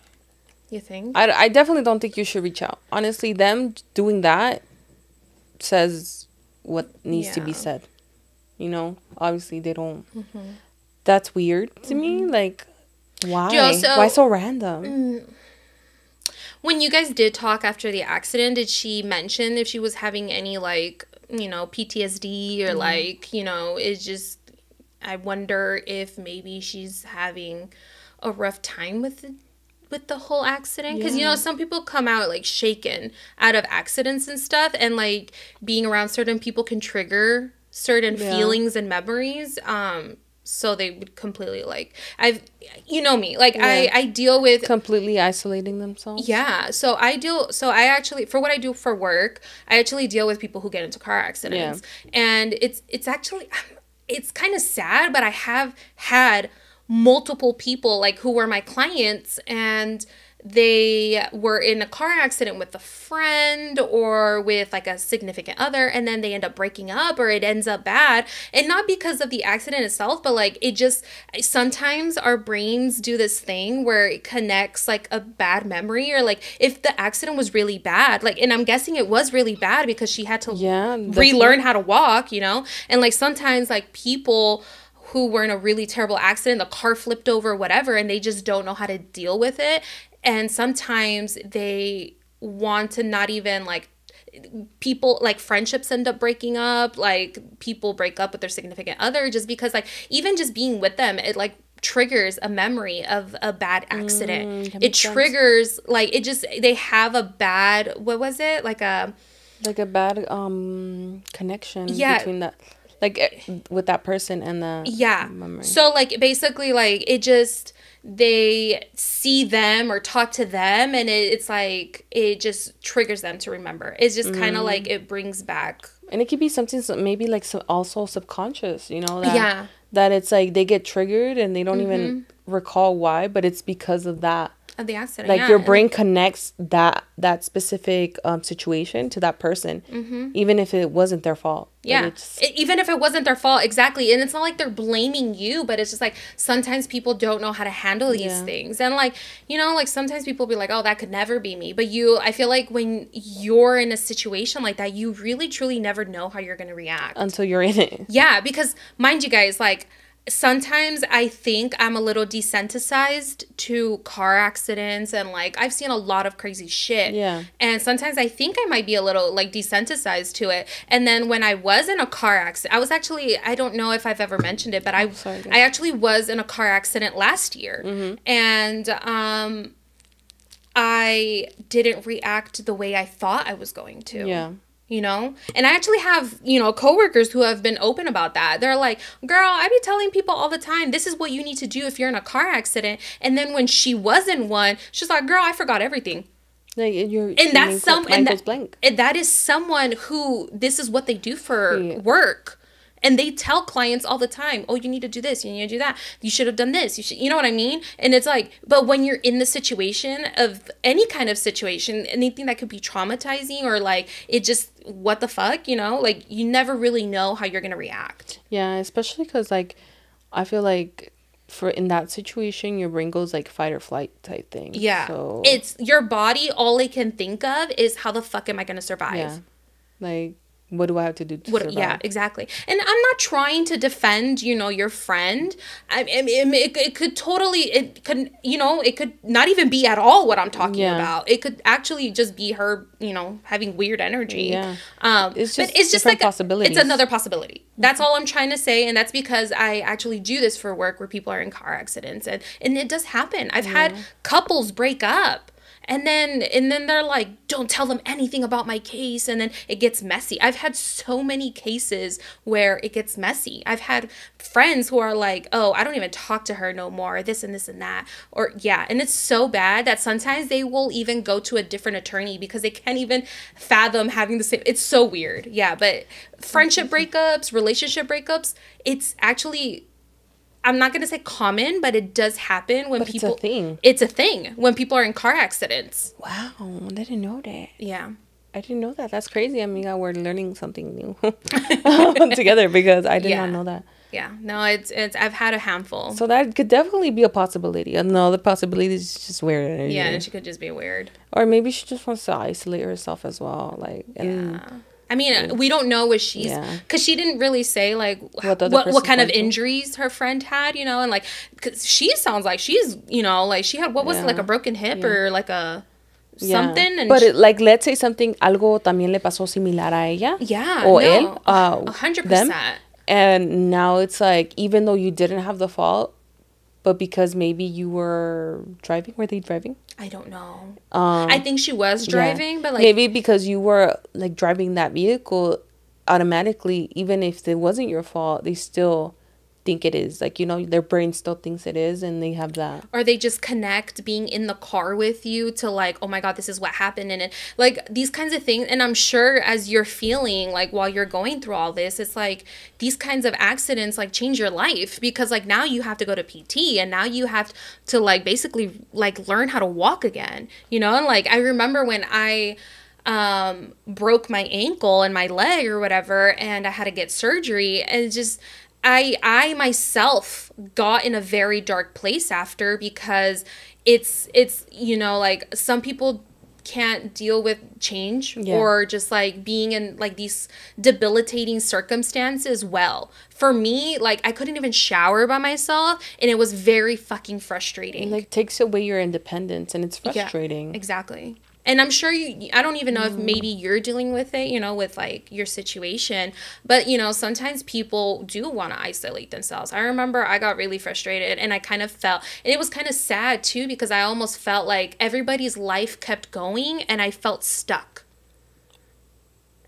S1: You think?
S2: I definitely don't think you should reach out. Honestly, them doing that says what needs to be said. You know, obviously they don't. That's weird to me. Like, why? Why so random?
S1: When you guys did talk after the accident, did she mention if she was having any, like, you know, PTSD or like, you know, it's just, I wonder if maybe she's having a rough time with the whole accident, because you know, some people come out like shaken out of accidents and stuff, and like being around certain people can trigger certain feelings and memories, so they would completely like, you know me, like I deal with
S2: completely isolating themselves.
S1: So I actually, for what I do for work, I actually deal with people who get into car accidents, and it's actually, it's kind of sad, but I have had multiple people like who were my clients, and they were in a car accident with a friend or with like a significant other, and then they end up breaking up, or it ends up bad, and not because of the accident itself, but like it just, sometimes our brains do this thing where it connects like a bad memory, or like if the accident was really bad, like, and I'm guessing it was really bad because she had to relearn how to walk, you know, and like sometimes like people who were in a really terrible accident, the car flipped over, whatever, and they just don't know how to deal with it. And sometimes they want to not even like, people like friendships end up breaking up, like people break up with their significant other just because like even just being with them, it like triggers a memory of a bad accident. It triggers sense. Like it just, they have a bad, what was it, like a bad
S2: connection between that, like with that person and the memory.
S1: So like basically like it just, they see them or talk to them and it's like it just triggers them to remember. It's just kind of like it brings back,
S2: and it could be something maybe like also subconscious, you know, that that it's like they get triggered and they don't even recall why, but it's because of that,
S1: of the accident.
S2: Like your brain connects that specific situation to that person, even if it wasn't their fault.
S1: Yeah, even if it wasn't their fault, exactly. And it's not like they're blaming you, but it's just like sometimes people don't know how to handle these things. And like, you know, like sometimes people be like, oh, that could never be me. But I feel like when you're in a situation like that, you really truly never know how you're going to react.
S2: Until you're in it.
S1: Yeah, because mind you guys, like, sometimes I think I'm a little desensitized to car accidents and like I've seen a lot of crazy shit.
S2: Yeah.
S1: And sometimes I think I might be a little like desensitized to it. And then when I was in a car accident, I was actually, I don't know if I've ever mentioned it, but I actually was in a car accident last year. And I didn't react the way I thought I was going to.
S2: Yeah.
S1: You know, and I actually have, you know, coworkers who have been open about that. They're like, girl, I be telling people all the time, this is what you need to do if you're in a car accident. And then when she was in one, she's like, girl, I forgot everything.
S2: Like
S1: that is someone who, this is what they do for work. And they tell clients all the time, oh, you need to do this, you need to do that. You should have done this. You know what I mean? And it's like, but when you're in the situation of any kind of situation, anything that could be traumatizing or like, it just, what the fuck, you know? Like, you never really know how you're going to react.
S2: Yeah, especially because like, I feel like in that situation, your brain goes like fight or flight type thing.
S1: Yeah.
S2: So
S1: it's your body, all it can think of is how the fuck am I going to survive?
S2: Yeah. Like, what do I have to do to survive?
S1: Yeah, exactly. And I'm not trying to defend, you know, your friend. It could totally, it could, you know, it could not even be at all what I'm talking about. It could actually just be her, you know, having weird energy.
S2: Yeah.
S1: It's just like it's another possibility. That's all I'm trying to say. And that's because I actually do this for work where people are in car accidents. And it does happen. I've had couples break up. And then they're like, don't tell them anything about my case. And then it gets messy. I've had so many cases where it gets messy. I've had friends who are like, oh, I don't even talk to her no more. This and this and that. Or and it's so bad that sometimes they will even go to a different attorney because they can't even fathom having the same. It's so weird. Yeah, but friendship breakups, relationship breakups, it's actually, I'm not going to say common, but it does happen when people...
S2: It's a thing.
S1: It's a thing when people are in car accidents.
S2: Wow, I didn't know that.
S1: Yeah.
S2: I didn't know that. That's crazy. I mean, we're learning something new together because I did not know that.
S1: Yeah. No, it's I've had a handful.
S2: So that could definitely be a possibility. Another possibility is just weird energy.
S1: Yeah, and she could just be weird.
S2: Or maybe she just wants to isolate herself as well. Like,
S1: I mean, we don't know what she's, because she didn't really say like what kind of injuries her friend had, you know, and like, cause she sounds like she's, you know, like she had, what was it, like a broken hip or like a something. And
S2: but like, let's say something, algo también le pasó similar a ella.
S1: Yeah.
S2: O él.
S1: 100%.
S2: And now it's like, even though you didn't have the fault, but because maybe you were driving, were they driving?
S1: I don't know. I think she was driving, but like...
S2: Maybe because you were like driving that vehicle, automatically, even if it wasn't your fault, they still think it is. Like, you know, their brain still thinks it is, and they have that.
S1: Or they just connect being in the car with you to like, oh my God, this is what happened. And it, like these kinds of things. And I'm sure as you're feeling like while you're going through all this, it's like these kinds of accidents like change your life because like now you have to go to PT and now you have to like basically like learn how to walk again, you know? And like I remember when I broke my ankle and my leg or whatever, and I had to get surgery, and just I myself got in a very dark place after, because it's you know, like some people can't deal with change or just like being in like these debilitating circumstances well. For me, like I couldn't even shower by myself, and it was very fucking frustrating.
S2: It like takes away your independence, and it's frustrating.
S1: Yeah, exactly. And I'm sure I don't even know if maybe you're dealing with it, you know, with like your situation. But, you know, sometimes people do want to isolate themselves. I remember I got really frustrated, and I kind of felt, and it was kind of sad too, because I almost felt like everybody's life kept going and I felt stuck.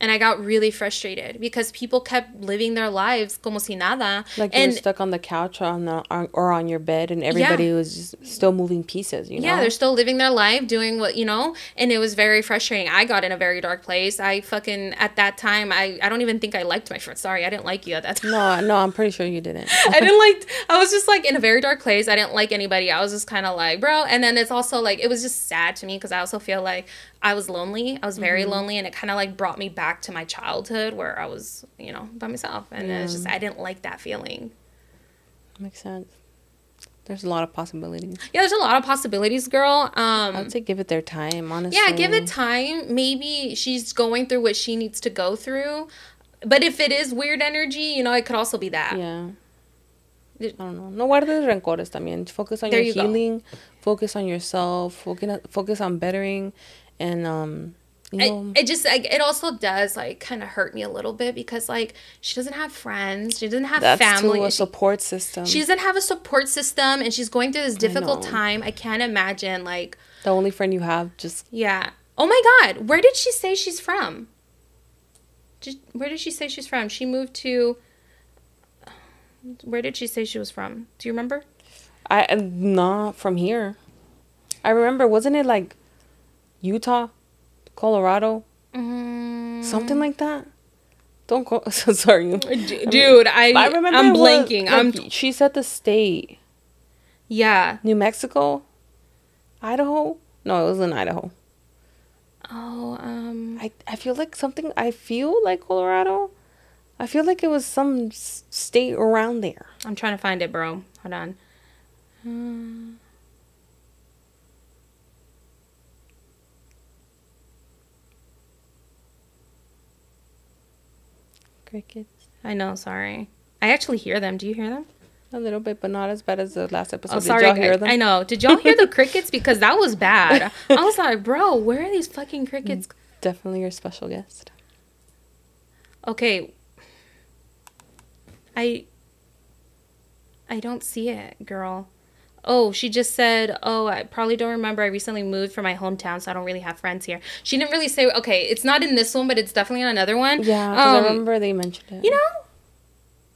S1: And I got really frustrated because people kept living their lives como si nada.
S2: Like you were stuck on the couch or on your bed, and everybody was just still moving pieces, you know?
S1: Yeah, they're still living their life, doing what, you know, and it was very frustrating. I got in a very dark place. I fucking, at that time, I don't even think I liked my friend. Sorry, I didn't like you at that time.
S2: No, I'm pretty sure you didn't.
S1: I was just like in a very dark place. I didn't like anybody. I was just kind of like, bro. And then it's also like, it was just sad to me because I also feel like I was lonely. I was very lonely, and it kind of like brought me back to my childhood where I was, you know, by myself. And it's just, I didn't like that feeling.
S2: Makes sense. There's a lot of possibilities.
S1: Yeah, there's a lot of possibilities, girl.
S2: I would say give it their time, honestly.
S1: Yeah, give it time. Maybe she's going through what she needs to go through. But if it is weird energy, you know, it could also be that.
S2: Yeah. I don't know. No guardes rencores también. Focus on your healing. Focus on yourself. Focus on bettering. And, you know.
S1: It just, like, it also does, like, kind of hurt me a little bit because, like, she doesn't have friends. She doesn't have family.
S2: That's a support system.
S1: She doesn't have a support system, and she's going through this difficult time. I can't imagine, like.
S2: The only friend you have just.
S1: Yeah. Oh, my God. Where did she say she's from? Where did she say she's from? She moved to. Where did she say she was from? Do you remember?
S2: Not from here. I remember, wasn't it like Utah, Colorado, something like that? Don't go. So sorry,
S1: dude. I remember. I'm blanking.
S2: She said the state.
S1: Yeah.
S2: New Mexico, Idaho. No, it was in Idaho.
S1: Oh.
S2: I feel like something. I feel like Colorado. I feel like it was some state around there.
S1: I'm trying to find it, bro. Hold on.
S2: Crickets.
S1: I know, sorry. I actually hear them. Do you hear them?
S2: A little bit, but not as bad as the last episode.
S1: Oh, sorry. Did y'all hear them? I know. Did y'all hear the crickets? Because that was bad. I was like, bro, where are these fucking crickets?
S2: Definitely your special guest.
S1: Okay. I don't see it, girl. Oh, she just said, oh, I probably don't remember. I recently moved from my hometown, so I don't really have friends here. She didn't really say, okay, it's not in this one, but it's definitely in another one.
S2: Yeah, because I remember they mentioned it.
S1: You know,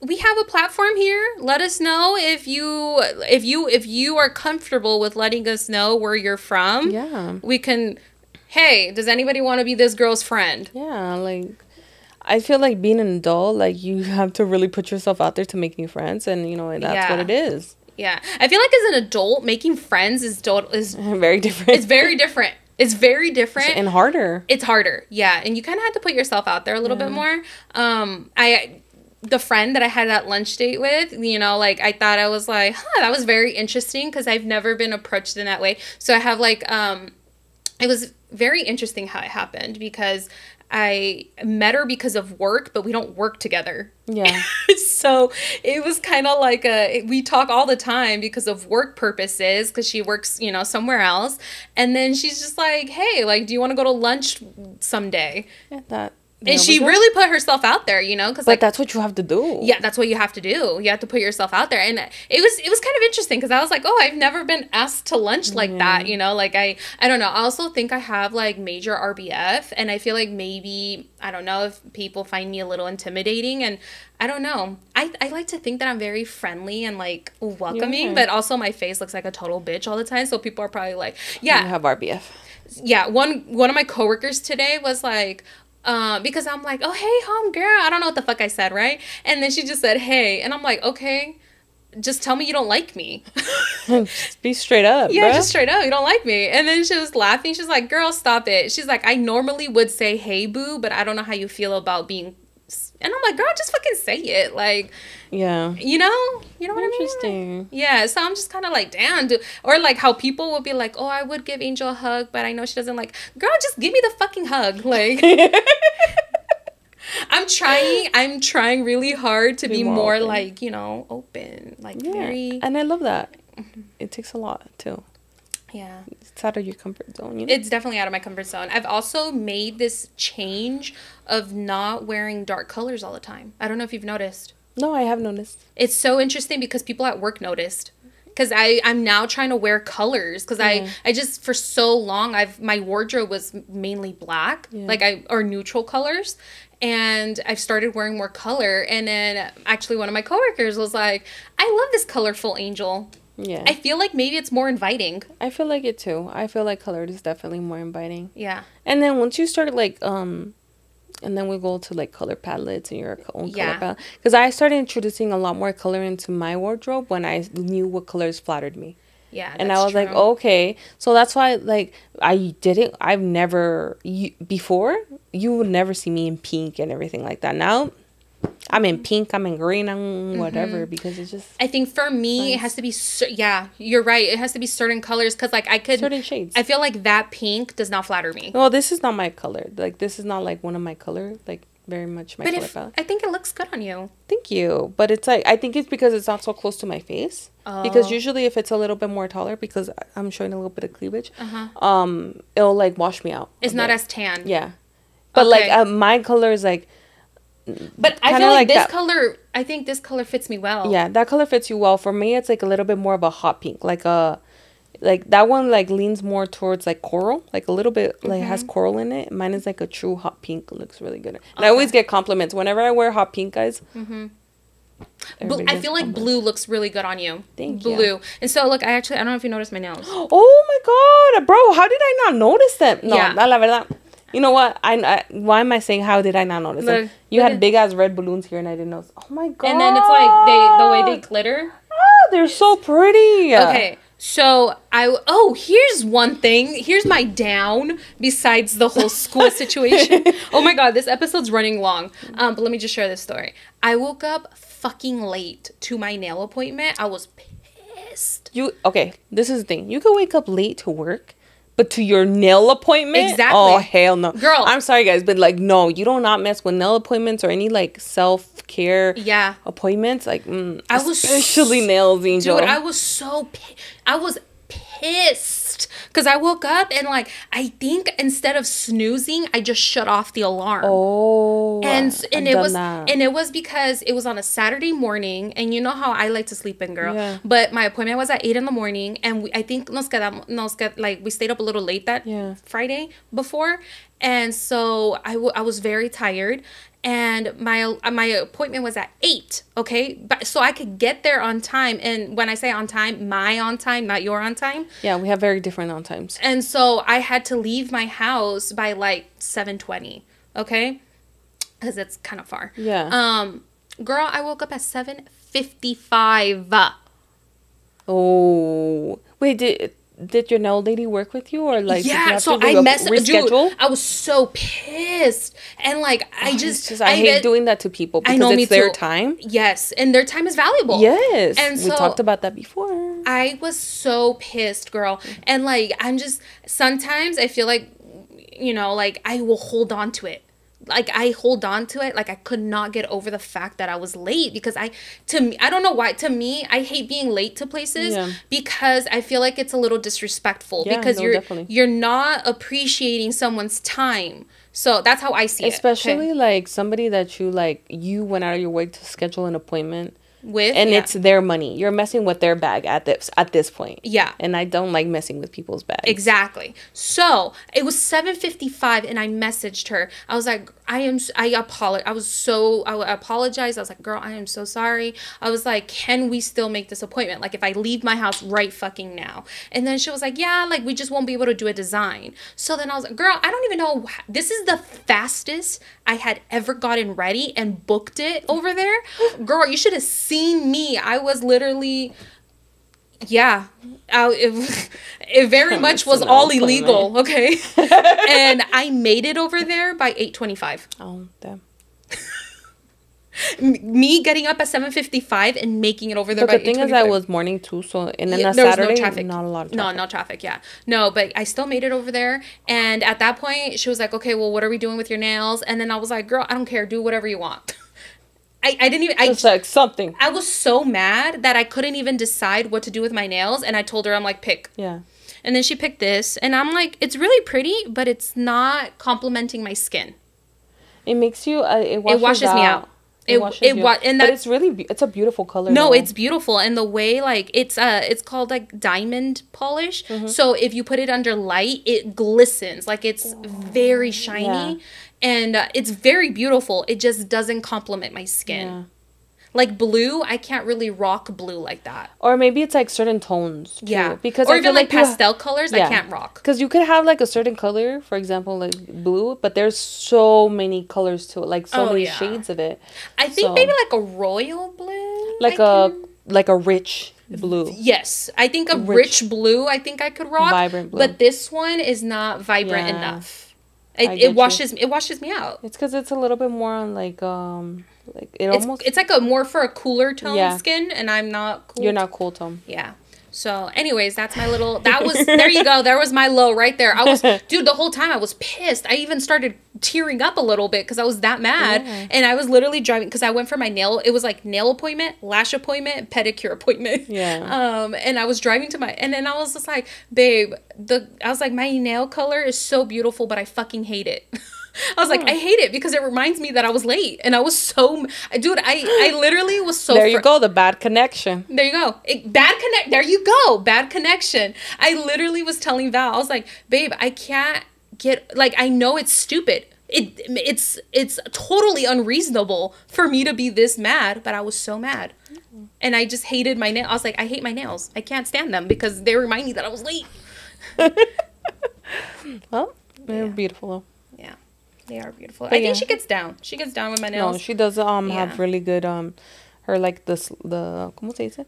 S1: we have a platform here. Let us know if you are comfortable with letting us know where you're from.
S2: Yeah.
S1: We can, hey, does anybody want to be this girl's friend?
S2: Yeah, like, I feel like being an adult, like, you have to really put yourself out there to make new friends, and, you know, that's what it is.
S1: Yeah. I feel like as an adult, making friends is
S2: very different.
S1: It's very different. It's very different.
S2: And harder.
S1: It's harder. Yeah. And you kind of have to put yourself out there a little bit more. The friend that I had that lunch date with, you know, like, I thought I was like, that was very interesting because I've never been approached in that way. So I have, like, it was very interesting how it happened because I met her because of work, but we don't work together.
S2: Yeah.
S1: So it was kind of like we talk all the time because of work purposes, because she works, you know, somewhere else. And then she's just like, hey, like, do you want to go to lunch someday?
S2: Yeah,
S1: and she really put herself out there, you know, because like,
S2: that's what you have to do.
S1: Yeah, that's what you have to do. You have to put yourself out there, and it was kind of interesting because I was like, oh, I've never been asked to lunch like that, you know, like I don't know. I also think I have like major RBF, and I feel like maybe I don't know if people find me a little intimidating, and I don't know. I like to think that I'm very friendly and like welcoming, but also my face looks like a total bitch all the time, so people are probably like, yeah,
S2: you have RBF.
S1: Yeah, one of my coworkers today was like. Because I'm like, oh, hey, home girl. I don't know what the fuck I said, right? And then she just said, hey. And I'm like, okay, just tell me you don't like me.
S2: Just be straight up,
S1: yeah, just straight up. You don't like me. And then she was laughing. She's like, girl, stop it. She's like, I normally would say, hey, boo, but I don't know how you feel about being And I'm like, girl, just fucking say it. Like,
S2: yeah.
S1: You know what I mean?
S2: Interesting.
S1: Yeah, so I'm just kind of like, damn, dude. Or like how people will be like, oh, I would give Angel a hug, but I know she doesn't like, girl, just give me the fucking hug. Like, I'm trying really hard to be more open. Like, open. Like, very.
S2: And I love that. It takes a lot, too.
S1: Yeah.
S2: It's out of your comfort zone,
S1: It's definitely out of my comfort zone. I've also made this change of not wearing dark colors all the time. I don't know if you've noticed.
S2: No, I have noticed.
S1: It's so interesting because people at work noticed. Because I'm now trying to wear colors. Because I just, for so long, my wardrobe was mainly black. Or neutral colors. And I've started wearing more color. And then actually one of my coworkers was like, I love this colorful Angel. Yeah. I feel like maybe it's more inviting.
S2: I feel like it too. I feel like color is definitely more inviting.
S1: Yeah.
S2: And then once you start like, and then we go to like color palettes and your own color palette. Because I started introducing a lot more color into my wardrobe when I knew what colors flattered me.
S1: Yeah,
S2: and I was like, okay. So that's why, like, before, you would never see me in pink and everything like that. Now, I'm in pink, I'm in green, I'm whatever, because it's just...
S1: I think for me, nice. It has to be... you're right. It has to be certain colors, because, like, I could...
S2: Certain shades.
S1: I feel like that pink does not flatter me.
S2: Well, this is not my color. Like, this is not, like, one of my color, like, very much my color palette.
S1: I think it looks good on you.
S2: Thank you. But it's, like, I think it's because it's not so close to my face. Oh. Because usually if it's a little bit more taller, because I'm showing a little bit of cleavage, it'll, like, wash me out.
S1: It's not as tan.
S2: Yeah. But, like, my color is, like...
S1: But I feel like this color, I think this color fits me well.
S2: Yeah, that color fits you well. For me, it's like a little bit more of a hot pink. Like that one like leans more towards like coral. Like a little bit like has coral in it. Mine is like a true hot pink. It looks really good. And I always get compliments. Whenever I wear hot pink, guys.
S1: I feel like blue looks really good on you.
S2: Thank you.
S1: Blue. And so, look, I don't know if you noticed my nails.
S2: Oh my God, bro. How did I not notice them? No, la verdad. You know what? Why am I saying how did I not notice them? You had big ass red balloons here and I didn't know. Oh my God.
S1: And then it's like the way they glitter.
S2: Oh, they're so pretty.
S1: Okay. So here's one thing. Here's my down besides the whole school situation. Oh my God, this episode's running long. But let me just share this story. I woke up fucking late to my nail appointment. I was pissed.
S2: This is the thing. You can wake up late to work. But to your nail appointment?
S1: Exactly.
S2: Oh, hell no.
S1: Girl.
S2: I'm sorry, guys, but, like, no. You do not mess with nail appointments or any, like, self-care appointments. Like, especially nails, Angel.
S1: Dude, I was pissed. Because I woke up and, like, I think instead of snoozing, I just shut off the alarm.
S2: Oh.
S1: And it was because it was on a Saturday morning. And you know how I like to sleep in, girl. Yeah. But my appointment was at 8 in the morning. And I think we stayed up a little late that Friday before. And so I was very tired. And my appointment was at 8, okay? But so I could get there on time. And when I say on time, my on time, not your on time.
S2: Yeah, we have very different on times.
S1: And so I had to leave my house by like 7:20, okay? Because it's kind of far.
S2: Yeah.
S1: Girl, I woke up at 7:55.
S2: Oh. Wait, did your nail lady work with you or like
S1: so I reschedule? Dude, I was so pissed and like I
S2: hate doing that to people because it's their time.
S1: Yes, and their time is valuable.
S2: Yes, and we talked about that before.
S1: I was so pissed, girl, and like I'm just sometimes I feel like like I will hold on to it. Like I hold on to it. Like I could not get over the fact that I was late because I don't know why. To me, I hate being late to places because I feel like it's a little disrespectful because you're not appreciating someone's time. So that's how I see it.
S2: Especially like somebody that you went out of your way to schedule an appointment with, and it's their money. You're messing with their bag at this point.
S1: Yeah.
S2: And I don't like messing with people's bags.
S1: Exactly. So it was 7:55 and I messaged her. I was like, I apologized. I was like, girl, I am so sorry. I was like, can we still make this appointment? Like if I leave my house right fucking now. And then she was like, yeah, like we just won't be able to do a design. So then I was like, girl, I don't even know. This is the fastest I had ever gotten ready and booked it over there. Girl, you should have seen me. I was literally... Yeah, it very much was all illegal, okay? And I made it over there by 8:25.
S2: Oh, damn.
S1: Me getting up at 7:55 and making it over there by 8:25.
S2: But the thing is, that was morning too, so and then
S1: Yeah,
S2: a
S1: there was
S2: Saturday,
S1: no traffic.
S2: not a lot of
S1: No,
S2: traffic.
S1: no traffic. Yeah, no, but I still made it over there. And at that point, she was like, "Okay, well, what are we doing with your nails?" And then I was like, "Girl, I don't care. Do whatever you want." I didn't even.
S2: It's like something.
S1: I was so mad that I couldn't even decide what to do with my nails, and I told her, I'm like, pick.
S2: Yeah.
S1: And then she picked this, and I'm like, it's really pretty, but it's not complimenting my skin.
S2: It makes you. It washes
S1: me out.
S2: And but it's really it's a beautiful color.
S1: No,
S2: though.
S1: it's beautiful, and the way like it's called like diamond polish. Mm-hmm. So if you put it under light, it glistens, like it's very shiny, yeah. And it's very beautiful. It just doesn't complement my skin. Yeah. Like blue, I can't really rock blue like that.
S2: Or maybe it's like certain tones. Too.
S1: Yeah.
S2: Because
S1: or even like pastel colors, yeah. I can't rock.
S2: Because you could have like a certain color, for example, like blue, but there's so many colors to it, like so many shades of it.
S1: I think maybe like a royal blue.
S2: Like a rich blue.
S1: Yes, I think a rich blue. I think I could rock.
S2: Vibrant blue.
S1: But this one is not vibrant enough. It washes me out.
S2: It's because it's a little bit more on like
S1: it's like a more for a cooler tone skin, and I'm not cool.
S2: You're not cool tone.
S1: Yeah. So, anyways, that's my little. That was there. You go. There was my low right there. I was, dude. The whole time I was pissed. I even started tearing up a little bit because I was that mad, and I was literally driving because I went for my nail. It was like nail appointment, lash appointment, pedicure appointment.
S2: Yeah.
S1: And I was driving to and then I was just like, babe, I was like, my nail color is so beautiful, but I fucking hate it. I was like, I hate it because it reminds me that I was late, and I was so, dude, I literally was so.
S2: There you go, the bad connection.
S1: There you go, there you go, bad connection. I literally was telling Val, I was like, babe, I can't get, like, I know it's stupid. It's totally unreasonable for me to be this mad, but I was so mad, and I just hated my nails. I was like, I hate my nails. I can't stand them because they remind me that I was late.
S2: Well, they're beautiful though.
S1: Yeah. They are beautiful. But I think she gets down. She gets down with my nails.
S2: No, she does have really good her like the ¿cómo se dice?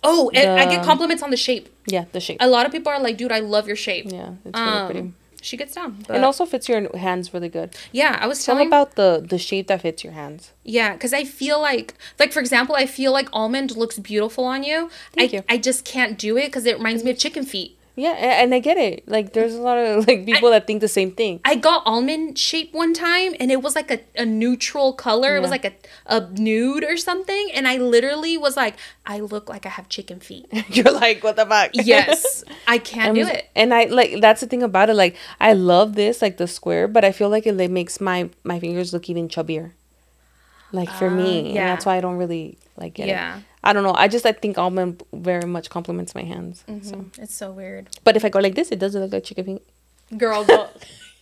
S1: Oh, I get compliments on the shape.
S2: Yeah, the shape.
S1: A lot of people are like, dude, I love your shape.
S2: Yeah, it's really pretty.
S1: She gets down.
S2: And also fits your hands really good.
S1: Yeah, I was telling
S2: about the shape that fits your hands.
S1: Yeah, because I feel like for example, I feel like almond looks beautiful on you.
S2: Thank you.
S1: I just can't do it because it reminds me of chicken feet.
S2: Yeah, and I get it. Like, there's a lot of like people that think the same thing.
S1: I got almond shape one time, and it was like a neutral color. Yeah. It was like a nude or something, and I literally was like, I look like I have chicken feet.
S2: You're like, what the fuck?
S1: Yes, I can't do it.
S2: And I like, that's the thing about it. Like, I love this, like the square, but I feel like it like, makes my fingers look even chubbier. Like for me, yeah. And that's why I don't really like get it. I don't know. I think almond very much compliments my hands. Mm-hmm. So
S1: it's so weird.
S2: But if I go like this, it doesn't look like chicken feet.
S1: Girl, go.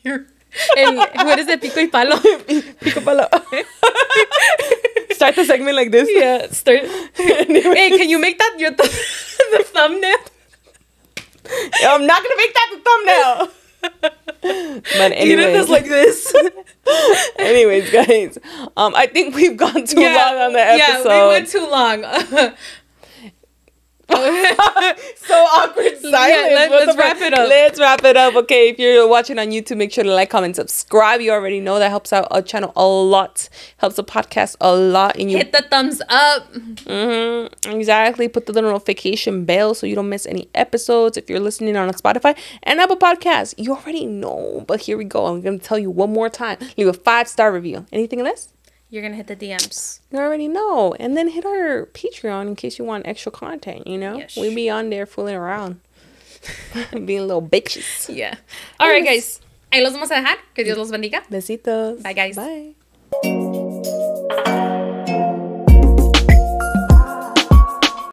S1: And what is it? Pico y palo.
S2: Pico palo. Start the segment like this.
S1: Yeah. Start. Anyway. Hey, can you make that the thumbnail?
S2: I'm not gonna make that the thumbnail. But anyways,
S1: Edith is like this.
S2: Anyways, guys, I think we've gone too long on the episode.
S1: Yeah, we went too long.
S2: So awkward silence.
S1: Yeah, let's wrap it up.
S2: Let's wrap it up. Okay, if you're watching on YouTube, make sure to like, comment, subscribe. You already know that helps out our channel a lot. Helps the podcast a lot. And you
S1: hit the thumbs up.
S2: Mm-hmm, exactly. Put the little notification bell so you don't miss any episodes. If you're listening on Spotify and Apple Podcasts, you already know. But here we go. I'm going to tell you one more time. Leave a 5-star review. Anything less?
S1: You're going to hit the DMs.
S2: You already know. And then hit our Patreon in case you want extra content, you know? Yes. We be on there fooling around. Being little bitches.
S1: Yeah. All right, guys. Ahí los vamos a dejar. Que Dios los bendiga.
S2: Besitos.
S1: Bye, guys.
S2: Bye.